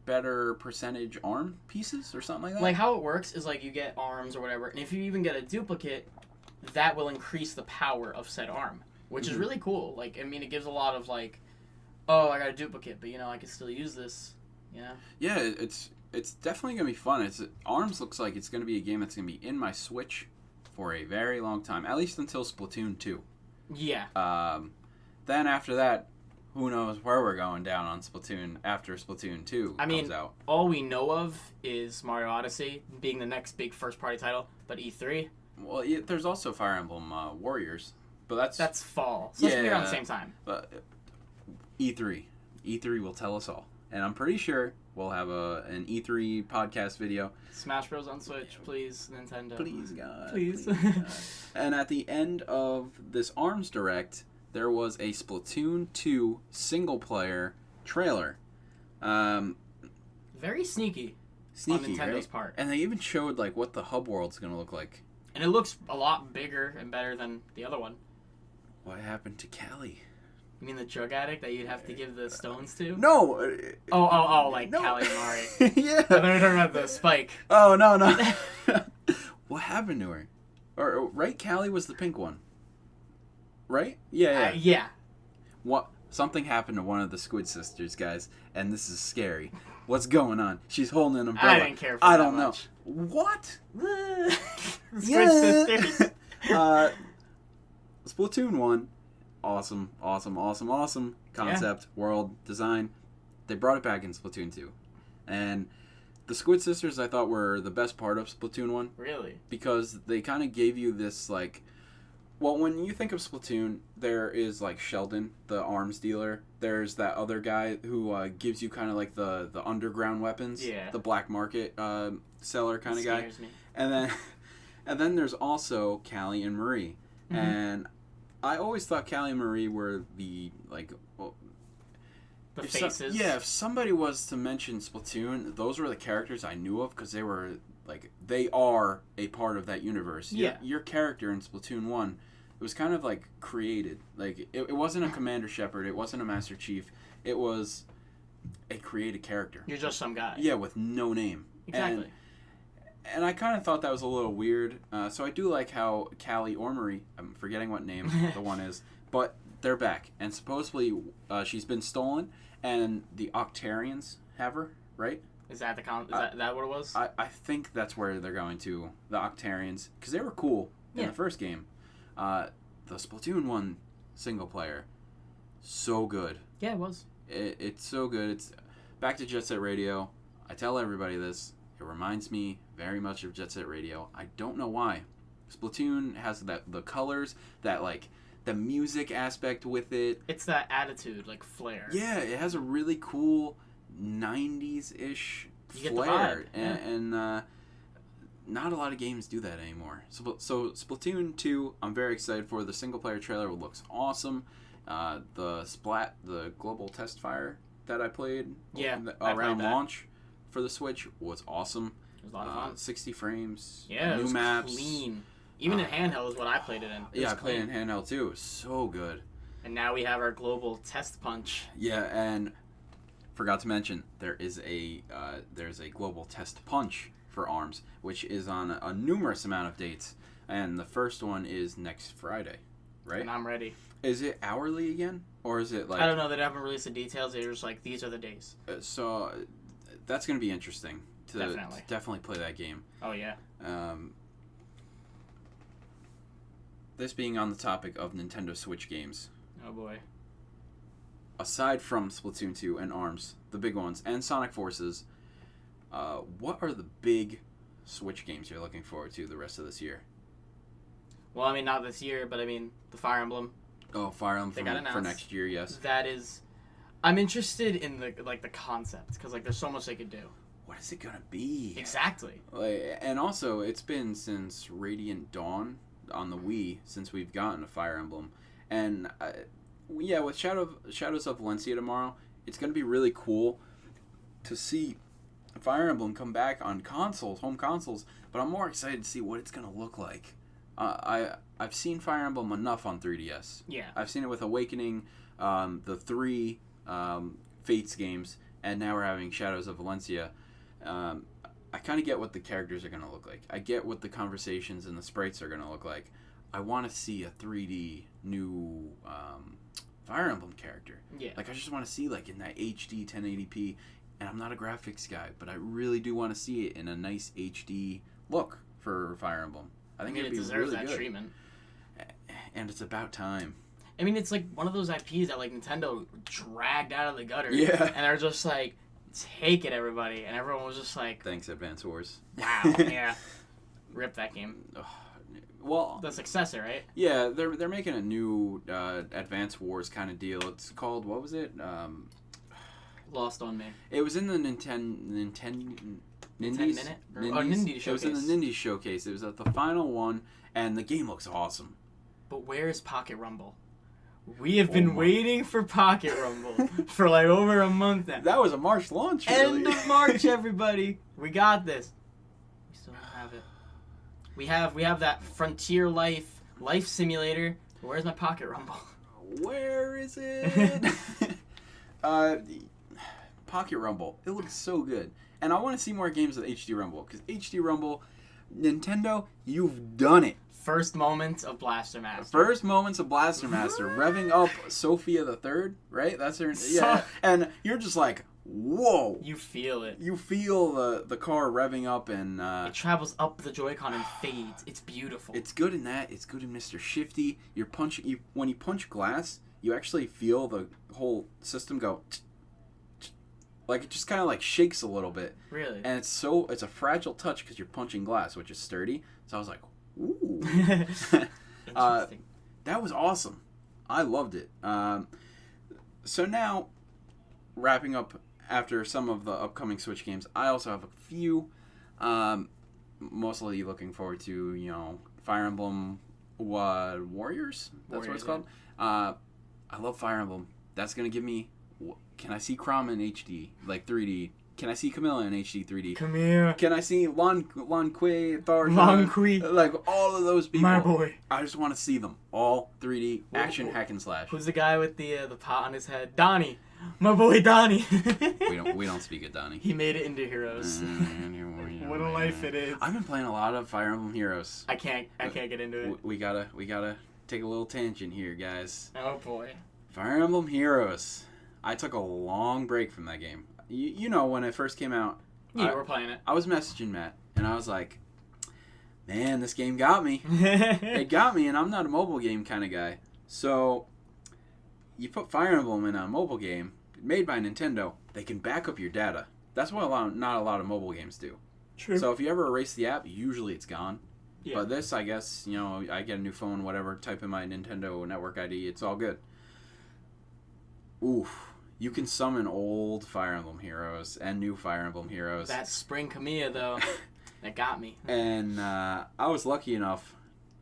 better percentage arm pieces or something like that. Like, how it works is, like, you get arms or whatever, and if you even get a duplicate, that will increase the power of said arm, which is really cool. Like, I mean, it gives a lot of, like, oh, I got a duplicate, but, I can still use this, Yeah, it's definitely going to be fun. ARMS looks like it's going to be a game that's going to be in my Switch for a very long time, at least until Splatoon 2. Yeah. Then after that, who knows where we're going down on Splatoon after Splatoon 2 comes out. All we know of is Mario Odyssey being the next big first-party title, but E3... Well, there's also Fire Emblem Warriors, but that's fall. So it's going to be around the same time. But E3 will tell us all. And I'm pretty sure we'll have an E3 podcast video. Smash Bros. On Switch, please, Nintendo. Please, God. Please. God. And at the end of this ARMS Direct, there was a Splatoon 2 single-player trailer. Very sneaky on Nintendo's part. And they even showed, like, what the hub world's going to look like. And it looks a lot bigger and better than the other one. What happened to Callie? You mean the drug addict that you'd have to give the stones to? No! Like no. Callie and Mari. Yeah. I thought we were talking about the Spike. Oh, no. What happened to her? Right? Callie was the pink one. Right? Yeah. Yeah. What? Something happened to one of the Squid sisters, guys, and this is scary. What's going on? She's holding an umbrella. I didn't care for I that don't know. much. What? Squid sisters. Splatoon 1, awesome concept, world design. They brought it back in Splatoon 2. And the Squid Sisters I thought were the best part of Splatoon 1. Really? Because they kind of gave you this, like... Well, when you think of Splatoon, there is, like, Sheldon, the arms dealer. There's that other guy who gives you kind of, like, the underground weapons. Yeah. The black market seller kind of guy. Scares me. And then there's also Callie and Marie. Mm-hmm. And I always thought Callie and Marie were the, like... Well, the faces. If somebody was to mention Splatoon, those were the characters I knew of because they were, like, they are a part of that universe. Yeah. Your character in Splatoon 1, it was kind of, like, created. Like, it wasn't a Commander Shepard. It wasn't a Master Chief. It was a created character. You're just some guy. Yeah, with no name. Exactly. And I kind of thought that was a little weird. So I do like how Callie or Marie, I'm forgetting what name the one is, but they're back. And supposedly she's been stolen, and the Octarians have her, right? Is that that what it was? I think that's where they're going to, the Octarians, because they were cool in the first game. The Splatoon 1 single player, so good. Yeah, it was. It's so good. It's back to Jet Set Radio. I tell everybody this. It reminds me very much of Jet Set Radio. I don't know why. Splatoon has the colors, that, like, the music aspect with it. It's that attitude, like, flair. Yeah, it has a really cool 90s-ish you get flair. the vibe. And not a lot of games do that anymore. So Splatoon 2, I'm very excited for. The single-player trailer looks awesome. The global test fire that I played around launch for the Switch was awesome. It was a lot of fun. 60 frames. Yeah, new it was maps. Clean. Even in handheld is what I played it in. I played it in handheld too. It was so good. And now we have our global test punch. Yeah, and forgot to mention there's a global test punch for ARMS, which is on a numerous amount of dates, and the first one is next Friday, right? And I'm ready. Is it hourly again, or is it like? I don't know. They haven't released the details. They're just like, these are the days. So that's gonna be interesting to definitely play that game. Oh yeah. This being on the topic of Nintendo Switch games. Oh boy. Aside from Splatoon 2 and ARMS, the big ones, and Sonic Forces, what are the big Switch games you're looking forward to the rest of this year? Well, I mean, not this year, but I mean, the Fire Emblem. Oh, Fire Emblem for next year, yes. That is... I'm interested in the concept, because, like, there's so much they could do. What is it gonna be? Exactly. And also, it's been since Radiant Dawn on the Wii since we've gotten a Fire Emblem. And, with Shadows of Valencia tomorrow, it's going to be really cool to see Fire Emblem come back on home consoles, but I'm more excited to see what it's going to look like. I've seen Fire Emblem enough on 3DS. Yeah. I've seen it with Awakening, the 3 Fates games, and now we're having Shadows of Valencia. I kind of get what the characters are going to look like. I get what the conversations and the sprites are going to look like. I want to see a 3D new Fire Emblem character. Yeah. Like, I just want to see, like, in that HD 1080p, and I'm not a graphics guy, but I really do want to see it in a nice HD look for Fire Emblem. I think it deserves really that good treatment. And it's about time. I mean, it's like one of those IPs that, like, Nintendo dragged out of the gutter. Yeah. And they're just like, take it, everybody. And everyone was just like... Thanks, Advance Wars. Wow, yeah. Rip that game. Well... The successor, right? Yeah, they're making a new Advance Wars kind of deal. It's called... What was it? Lost on me. It was in the Nintendo Minute? Nindy Showcase. It was in the Nindy Showcase. It was at the final one, and the game looks awesome. But where is Pocket Rumble? We have been waiting for Pocket Rumble for like over a month now. That was a March launch, really. End of March, everybody. We got this. We still don't have it. We have that Frontier Life Simulator. Where's my Pocket Rumble? Where is it? Pocket Rumble. It looks so good. And I want to see more games with HD Rumble, because HD Rumble, Nintendo, you've done it. First moments of Blaster Master. Revving up Sophia the Third, right? That's her. Yeah. And you're just like, whoa. You feel it. You feel the car revving up and... it travels up the Joy-Con and fades. It's beautiful. It's good in that. It's good in Mr. Shifty. You're punching... when you punch glass, you actually feel the whole system go... like, it just kind of, like, shakes a little bit. Really? And it's a fragile touch because you're punching glass, which is sturdy. So I was like, ooh. Interesting. That was awesome. I loved it. So now, wrapping up after some of the upcoming Switch games, I also have a few. Mostly looking forward to, Fire Emblem Warriors? That's what it's called. I love Fire Emblem. That's going to give me... Can I see Chrom in HD, like 3D? Can I see Camilla in HD 3D? Come here. Can I see Lon Kui, Tharja? Lon Kui. Like, all of those people. My boy. I just want to see them. All 3D action hack and slash. Who's the guy with the pot on his head? Donnie. My boy Donnie. we don't speak of Donnie. He made it into Heroes. What a life it is. I've been playing a lot of Fire Emblem Heroes. I can't get into it. We gotta take a little tangent here, guys. Oh boy. Fire Emblem Heroes. I took a long break from that game. You know, when it first came out. Yeah, we're playing it. I was messaging Matt, and I was like, man, this game got me. It got me, and I'm not a mobile game kind of guy. So, you put Fire Emblem in a mobile game made by Nintendo, they can back up your data. That's what not a lot of mobile games do. True. So, if you ever erase the app, usually it's gone. Yeah. But this, I guess, I get a new phone, whatever, type in my Nintendo network ID, it's all good. Oof. You can summon old Fire Emblem heroes and new Fire Emblem heroes. That Spring Camilla, though, that got me. And I was lucky enough.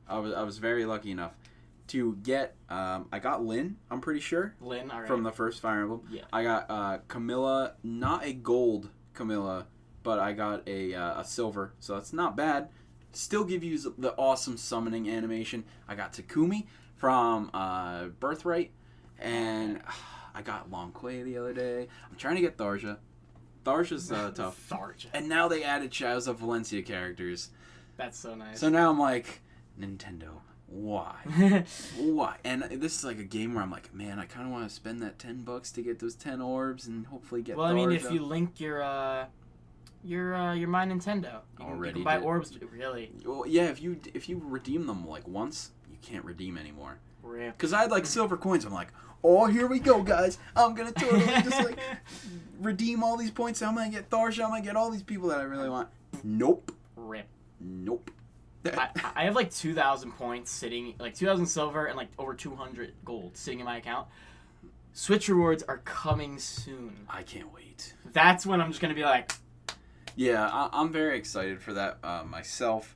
I was very lucky enough to get. I got Lynn. I'm pretty sure. Lynn, all right. From the first Fire Emblem. Yeah. I got Camilla, not a gold Camilla, but I got a silver. So that's not bad. Still give you the awesome summoning animation. I got Takumi from Birthright, and. I got Lon Kui the other day. I'm trying to get Tharja. Tharja's tough. Tharja. And now they added Shadows of Valencia characters. That's so nice. So now I'm like, Nintendo, why? Why? And this is like a game where I'm like, man, I kind of want to spend that $10 to get those 10 orbs and hopefully get. Well, I Tharja. mean, if you link your My Nintendo, you can buy orbs. Really? Well, yeah. If you redeem them like once, you can't redeem anymore. Rip. Because I had like silver coins. I'm like. Oh, here we go, guys. I'm going to totally just, like, redeem all these points. I'm going to get Tharja. I'm going to get all these people that I really want. Nope. Rip. Nope. I have, like, 2,000 points sitting, like, 2,000 silver and, like, over 200 gold sitting in my account. Switch rewards are coming soon. I can't wait. That's when I'm just going to be like... Yeah, I'm very excited for that myself.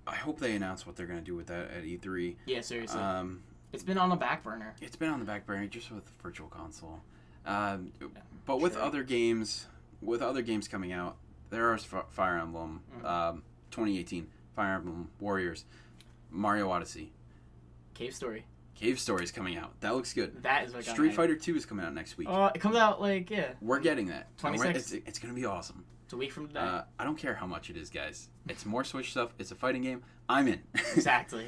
I hope they announce what they're going to do with that at E3. Yeah, seriously. It's been on the back burner. It's been on the back burner just with Virtual Console. But with other games coming out, there is Fire Emblem 2018, Fire Emblem Warriors, Mario Odyssey. Cave Story is coming out. That looks good. That is what Street Fighter 2 is coming out next week. Oh, it comes out We're getting that. 26. It's going to be awesome. It's a week from today. I don't care how much it is, guys. It's more Switch stuff. It's a fighting game. I'm in. Exactly.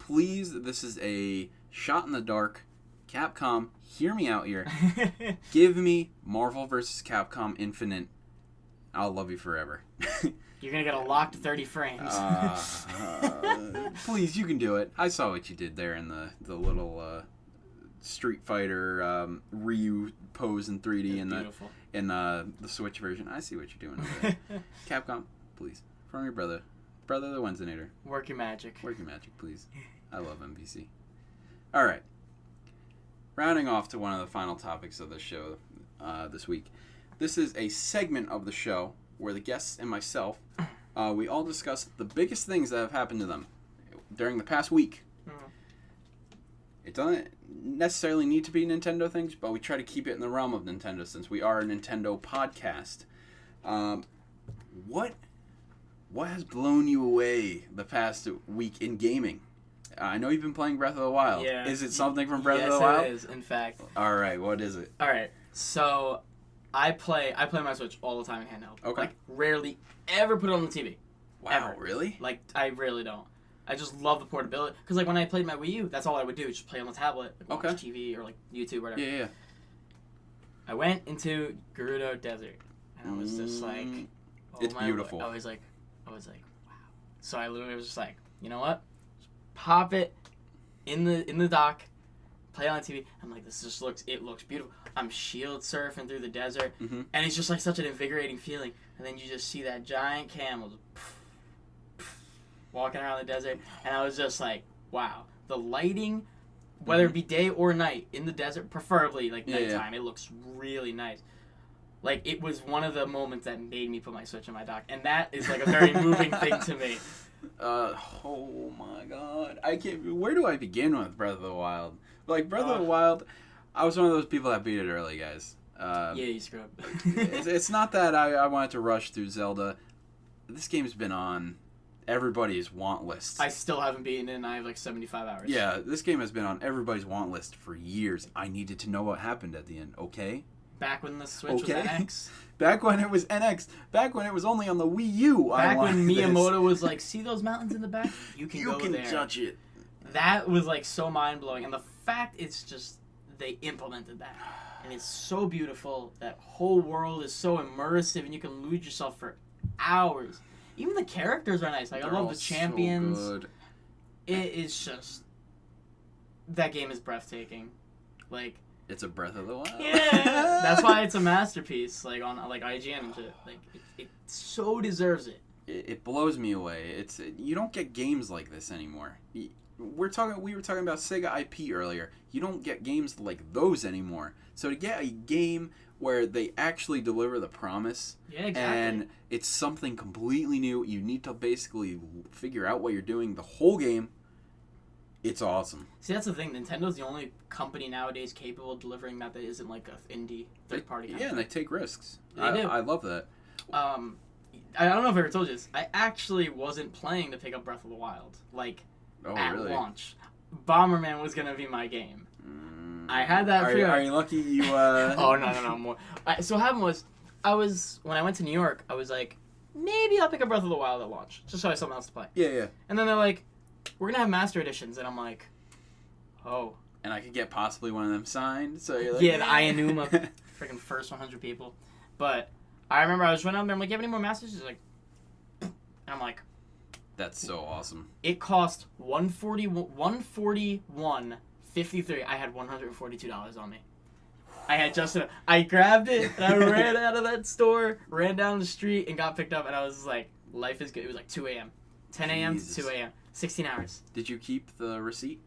Please, this is a shot in the dark. Capcom, hear me out here. Give me Marvel vs. Capcom Infinite. I'll love you forever. You're going to get a locked 30 frames. Please, you can do it. I saw what you did there in the little Street Fighter Ryu pose in 3D in the Switch version. I see what you're doing over there. Capcom, please. From your brother the Wednesdaynator. Work your magic, please. I love MVC. All right. Rounding off to one of the final topics of the show this week. This is a segment of the show where the guests and myself, we all discuss the biggest things that have happened to them during the past week. It doesn't necessarily need to be Nintendo things, but we try to keep it in the realm of Nintendo since we are a Nintendo podcast. What has blown you away the past week in gaming? I know you've been playing Breath of the Wild. Yeah. Is it something from Breath of the Wild? Yes, it is, in fact. All right, what is it? All right, so I play my Switch all the time in handheld. Okay. Like, rarely ever put it on the TV. Wow, Ever. really? Like, I rarely don't. I just love the portability. Because, like, when I played my Wii U, that's all I would do, just play on the tablet, like, watch TV or, like, YouTube or whatever. Yeah. I went into Gerudo Desert, and I was just like, oh, it's beautiful. Lord. I was like, wow. So I literally was just like, you know what? Just pop it in the dock, play it on TV. I'm like, it looks beautiful. I'm shield surfing through the desert, and it's just like such an invigorating feeling. And then you just see that giant camel walking around the desert, and I was just like, wow. The lighting, whether it be day or night in the desert, preferably like nighttime, it looks really nice. Like, it was one of the moments that made me put my Switch in my dock, and that is like a very moving thing to me. Oh my god. I can't. Where do I begin with Breath of the Wild? Like, Breath of the Wild, I was one of those people that beat it early, guys. Yeah, you screwed up. It's not that I wanted to rush through Zelda. This game's been on everybody's want list. I still haven't beaten it, and I have like 75 hours. Yeah, this game has been on everybody's want list for years. I needed to know what happened at the end, okay? Back when the Switch was NX. Back when it was NX. Back when it was only on the Wii U. Back when Miyamoto was like, see those mountains in the back? You can go there. You can touch it. That was like so mind-blowing. And the fact it's just, they implemented that. And it's so beautiful. That whole world is so immersive, and you can lose yourself for hours. Even the characters are nice. Like, I love the champions. So good. It is just, that game is breathtaking. Like, it's a Breath of the Wild. Yeah, that's why it's a masterpiece. Like on like IGN and shit. Like it so deserves it. It blows me away. You don't get games like this anymore. We were talking about Sega IP earlier. You don't get games like those anymore. So to get a game where they actually deliver the promise, yeah, exactly. And it's something completely new, you need to basically figure out what you're doing the whole game. It's awesome. See, that's the thing. Nintendo's the only company nowadays capable of delivering that isn't like a indie third-party company. Yeah, and they take risks. They do. I love that. I don't know if I ever told you this. I actually wasn't planning to pick up Breath of the Wild. Like, at launch. Bomberman was going to be my game. I had that Are you lucky you... Oh, no. More. So what happened was, when I went to New York, I was like, maybe I'll pick up Breath of the Wild at launch. Just so I have something else to play. Yeah. And then they're like, we're going to have Master Editions. And I'm like, oh. And I could get possibly one of them signed. So you're like, yeah, the Ayanuma, freaking first 100 people. But I remember I was running out there. I'm like, you have any more Masters? He's like, and I'm like, that's so awesome. It cost $141.53. I had $142 on me. I had just enough. I grabbed it and I ran out of that store, ran down the street, and got picked up. And I was like, life is good. It was like 2 a.m. 10 a.m. to 2 a.m. 16 hours. Did you keep the receipt?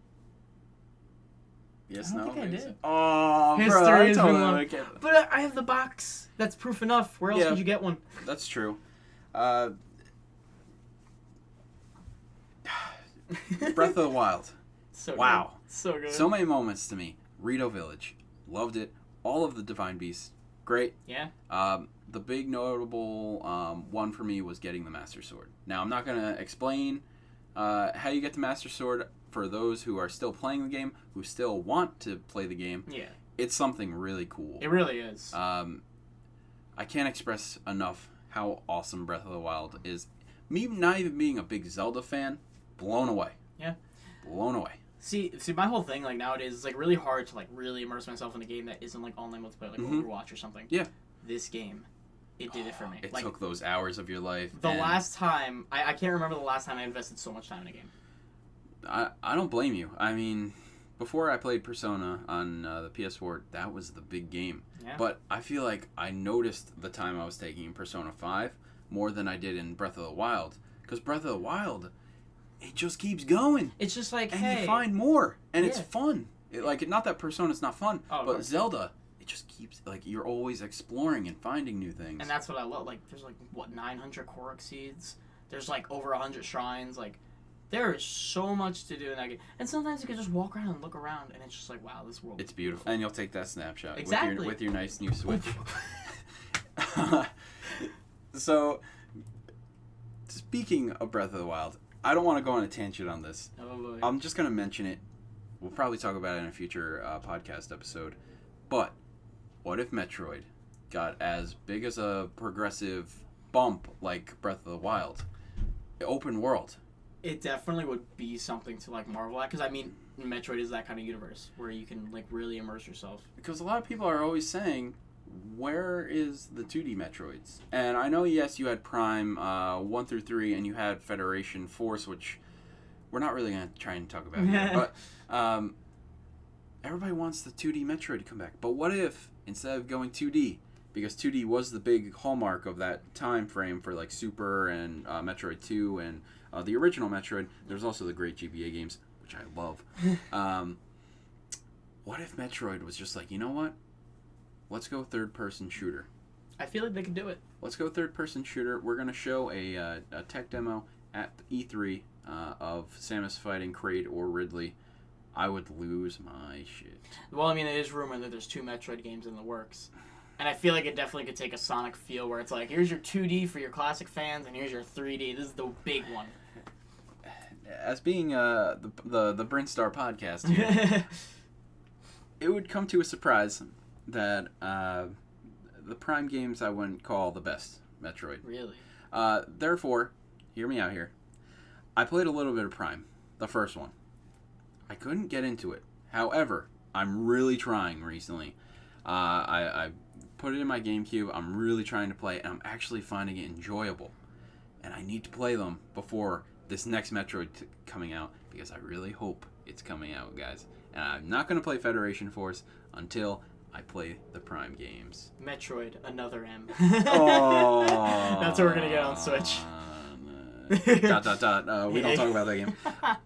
Yes, I don't think I did. Oh, history is bro, But I have the box. That's proof enough. Where else could you get one? That's true. Breath of the Wild. So wow. Good. So good. So many moments to me. Rito Village. Loved it. All of the Divine Beasts. Great. Yeah. The big notable one for me was getting the Master Sword. Now, I'm not going to explain how you get the Master Sword for those who are still playing the game, who still want to play the game. Yeah. It's something really cool. It really is. I can't express enough how awesome Breath of the Wild is. Me not even being a big Zelda fan, blown away. Yeah. Blown away. See, my whole thing, like, nowadays, is, like, really hard to, like, really immerse myself in a game that isn't, like, online multiplayer, like Overwatch or something. Yeah. This game, it did it for me. It like, took those hours of your life. The last time, I can't remember the last time I invested so much time in a game. I don't blame you. I mean, before I played Persona on the PS4, that was the big game. Yeah. But I feel like I noticed the time I was taking in Persona 5 more than I did in Breath of the Wild. Because Breath of the Wild, it just keeps going. It's just like, and you find more. And it's Yeah. fun. Not that Persona's not fun, but course. Zelda, it just keeps, like, you're always exploring and finding new things. And that's what I love. Like, there's, like, 900 Korok seeds? There's, like, over 100 shrines. Like, there is so much to do in that game. And sometimes you can just walk around and look around, and it's just like, wow, this world It's beautiful. And you'll take that snapshot exactly. with your nice new Switch. So, speaking of Breath of the Wild, I don't want to go on a tangent on this. Oh, boy. I'm just going to mention it. We'll probably talk about it in a future podcast episode. But, what if Metroid got as big as a progressive bump like Breath of the Wild? Open world. It definitely would be something to like marvel at, because I mean, Metroid is that kind of universe where you can like really immerse yourself. Because a lot of people are always saying, where is the 2D Metroids? And I know, yes, you had Prime 1 through 3, and you had Federation Force, which we're not really going to try and talk about here. But everybody wants the 2D Metroid to come back. But what if, instead of going 2D, because 2D was the big hallmark of that time frame for like Super and Metroid 2 and the original Metroid, there's also the great GBA games, which I love. What if Metroid was just like, you know what? Let's go third-person shooter. I feel like they could do it. Let's go third-person shooter. We're going to show a tech demo at E3 of Samus fighting Kraid or Ridley. I would lose my shit. Well, I mean, it is rumored that there's 2 Metroid games in the works. And I feel like it definitely could take a Sonic feel where it's like, here's your 2D for your classic fans, and here's your 3D. This is the big one. As being the Brinstar Podcast here, it would come to a surprise that the Prime games I wouldn't call the best Metroid. Really? Therefore, hear me out here. I played a little bit of Prime, the first one. I couldn't get into it. However, I'm really trying recently. I put it in my GameCube. I'm really trying to play it, and I'm actually finding it enjoyable. And I need to play them before this next Metroid coming out, because I really hope it's coming out, guys. And I'm not going to play Federation Force until I play the Prime games. Metroid, another M. Oh, that's what we're going to get on Switch. We don't talk about that game.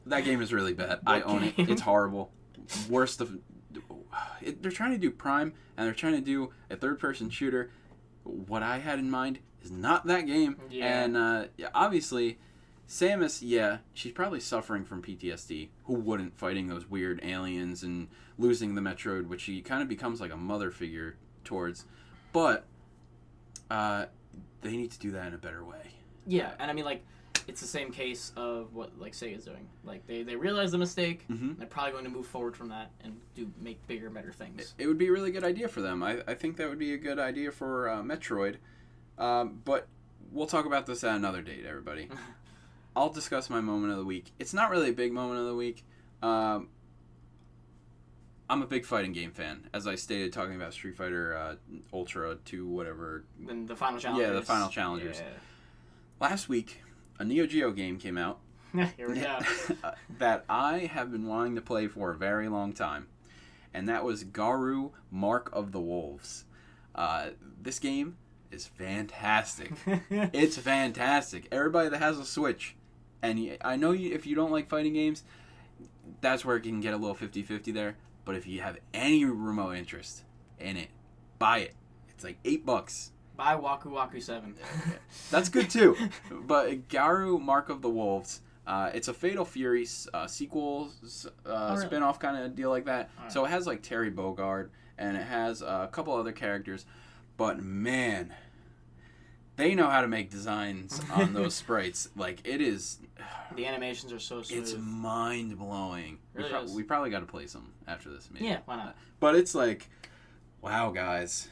That game is really bad. I own it. It's horrible. Worst of... They're trying to do Prime, and they're trying to do a third-person shooter. What I had in mind is not that game. Yeah. And obviously, Samus, yeah, she's probably suffering from PTSD. Who wouldn't, fighting those weird aliens and losing the Metroid, which she kind of becomes like a mother figure towards. But they need to do that in a better way. Yeah, and I mean, like, it's the same case of what, like, Sega's doing. Like, they realize the mistake, and they're probably going to move forward from that and make bigger and better things. It would be a really good idea for them. I think that would be a good idea for Metroid. But we'll talk about this at another date, everybody. I'll discuss my moment of the week. It's not really a big moment of the week. I'm a big fighting game fan, as I stated, talking about Street Fighter Ultra 2, whatever. Then the Final Challengers. Yeah, the Final Challengers. Yeah. Last week, a Neo Geo game came out Here we go. that I have been wanting to play for a very long time, and that was Garou: Mark of the Wolves. This game is fantastic. It's fantastic. Everybody that has a Switch, and I know if you don't like fighting games, that's where it can get a little 50-50 there. But if you have any remote interest in it, buy it. It's like $8. Buy Waku Waku 7. That's good too. But Garou: Mark of the Wolves, it's a Fatal Fury sequel, really? spin-off kind of deal like that. Right. So it has like Terry Bogard, and it has a couple other characters. But man, they know how to make designs on those sprites. Like, it is... The animations are so smooth. It's mind-blowing. Really is. We probably got to play some after this, maybe. Yeah, why not? But it's like, wow, guys.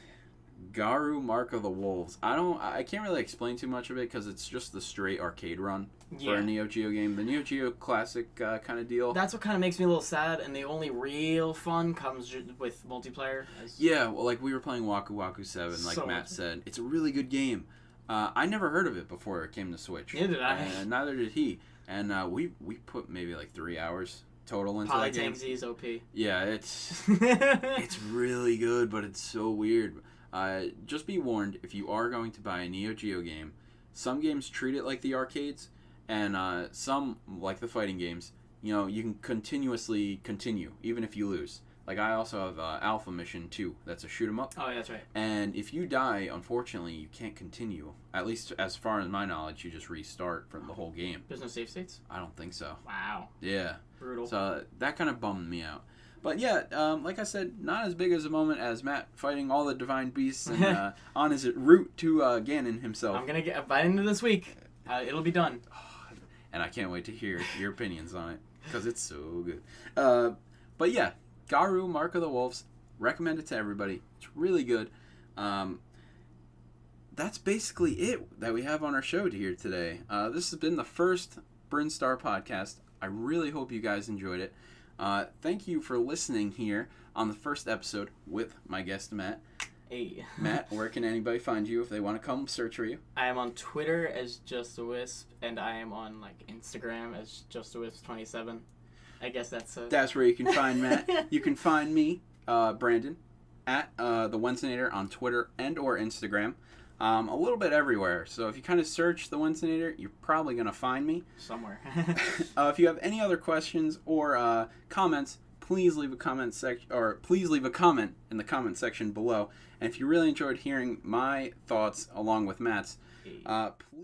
Garou: Mark of the Wolves. I can't really explain too much of it because it's just the straight arcade run for a Neo Geo game. The Neo Geo Classic kind of deal. That's what kind of makes me a little sad, and the only real fun comes with multiplayer. Yeah, well, like we were playing Waku Waku 7, like So Matt much. said. It's a really good game. I never heard of it before it came to Switch. Neither did I. And neither did he. And we put maybe like 3 hours total into that game. Polytank Z is OP. Yeah, it's really good, but it's so weird. Just be warned, if you are going to buy a Neo Geo game, some games treat it like the arcades, and some, like the fighting games, you can continuously continue, even if you lose. Like, I also have Alpha Mission 2, that's a shoot 'em up. Oh, yeah, that's right. And if you die, unfortunately, you can't continue. At least, as far as my knowledge, you just restart from the whole game. There's no save states? I don't think so. Wow. Yeah. Brutal. So that kind of bummed me out. But yeah, like I said, not as big as a moment as Matt fighting all the divine beasts and on his route to Ganon himself. I'm going to get by the end of this week. It'll be done. And I can't wait to hear your opinions on it, because it's so good. But yeah, Garou: Mark of the Wolves, recommend it to everybody. It's really good. That's basically it that we have on our show here today. This has been the first Brinstar Podcast. I really hope you guys enjoyed it. Thank you for listening here on the first episode with my guest, Matt. Hey. Matt, where can anybody find you if they want to come search for you? I am on Twitter as Just a Wisp, and I am on Instagram as Just a Wisp 27. I guess that's where you can find Matt. You can find me, Brandon, at the Wednesdaynator on Twitter and or Instagram. A little bit everywhere. So if you kind of search the Wednesdaynator, you're probably gonna find me somewhere. If you have any other questions or comments, please leave a comment in the comment section below. And if you really enjoyed hearing my thoughts along with Matt's, please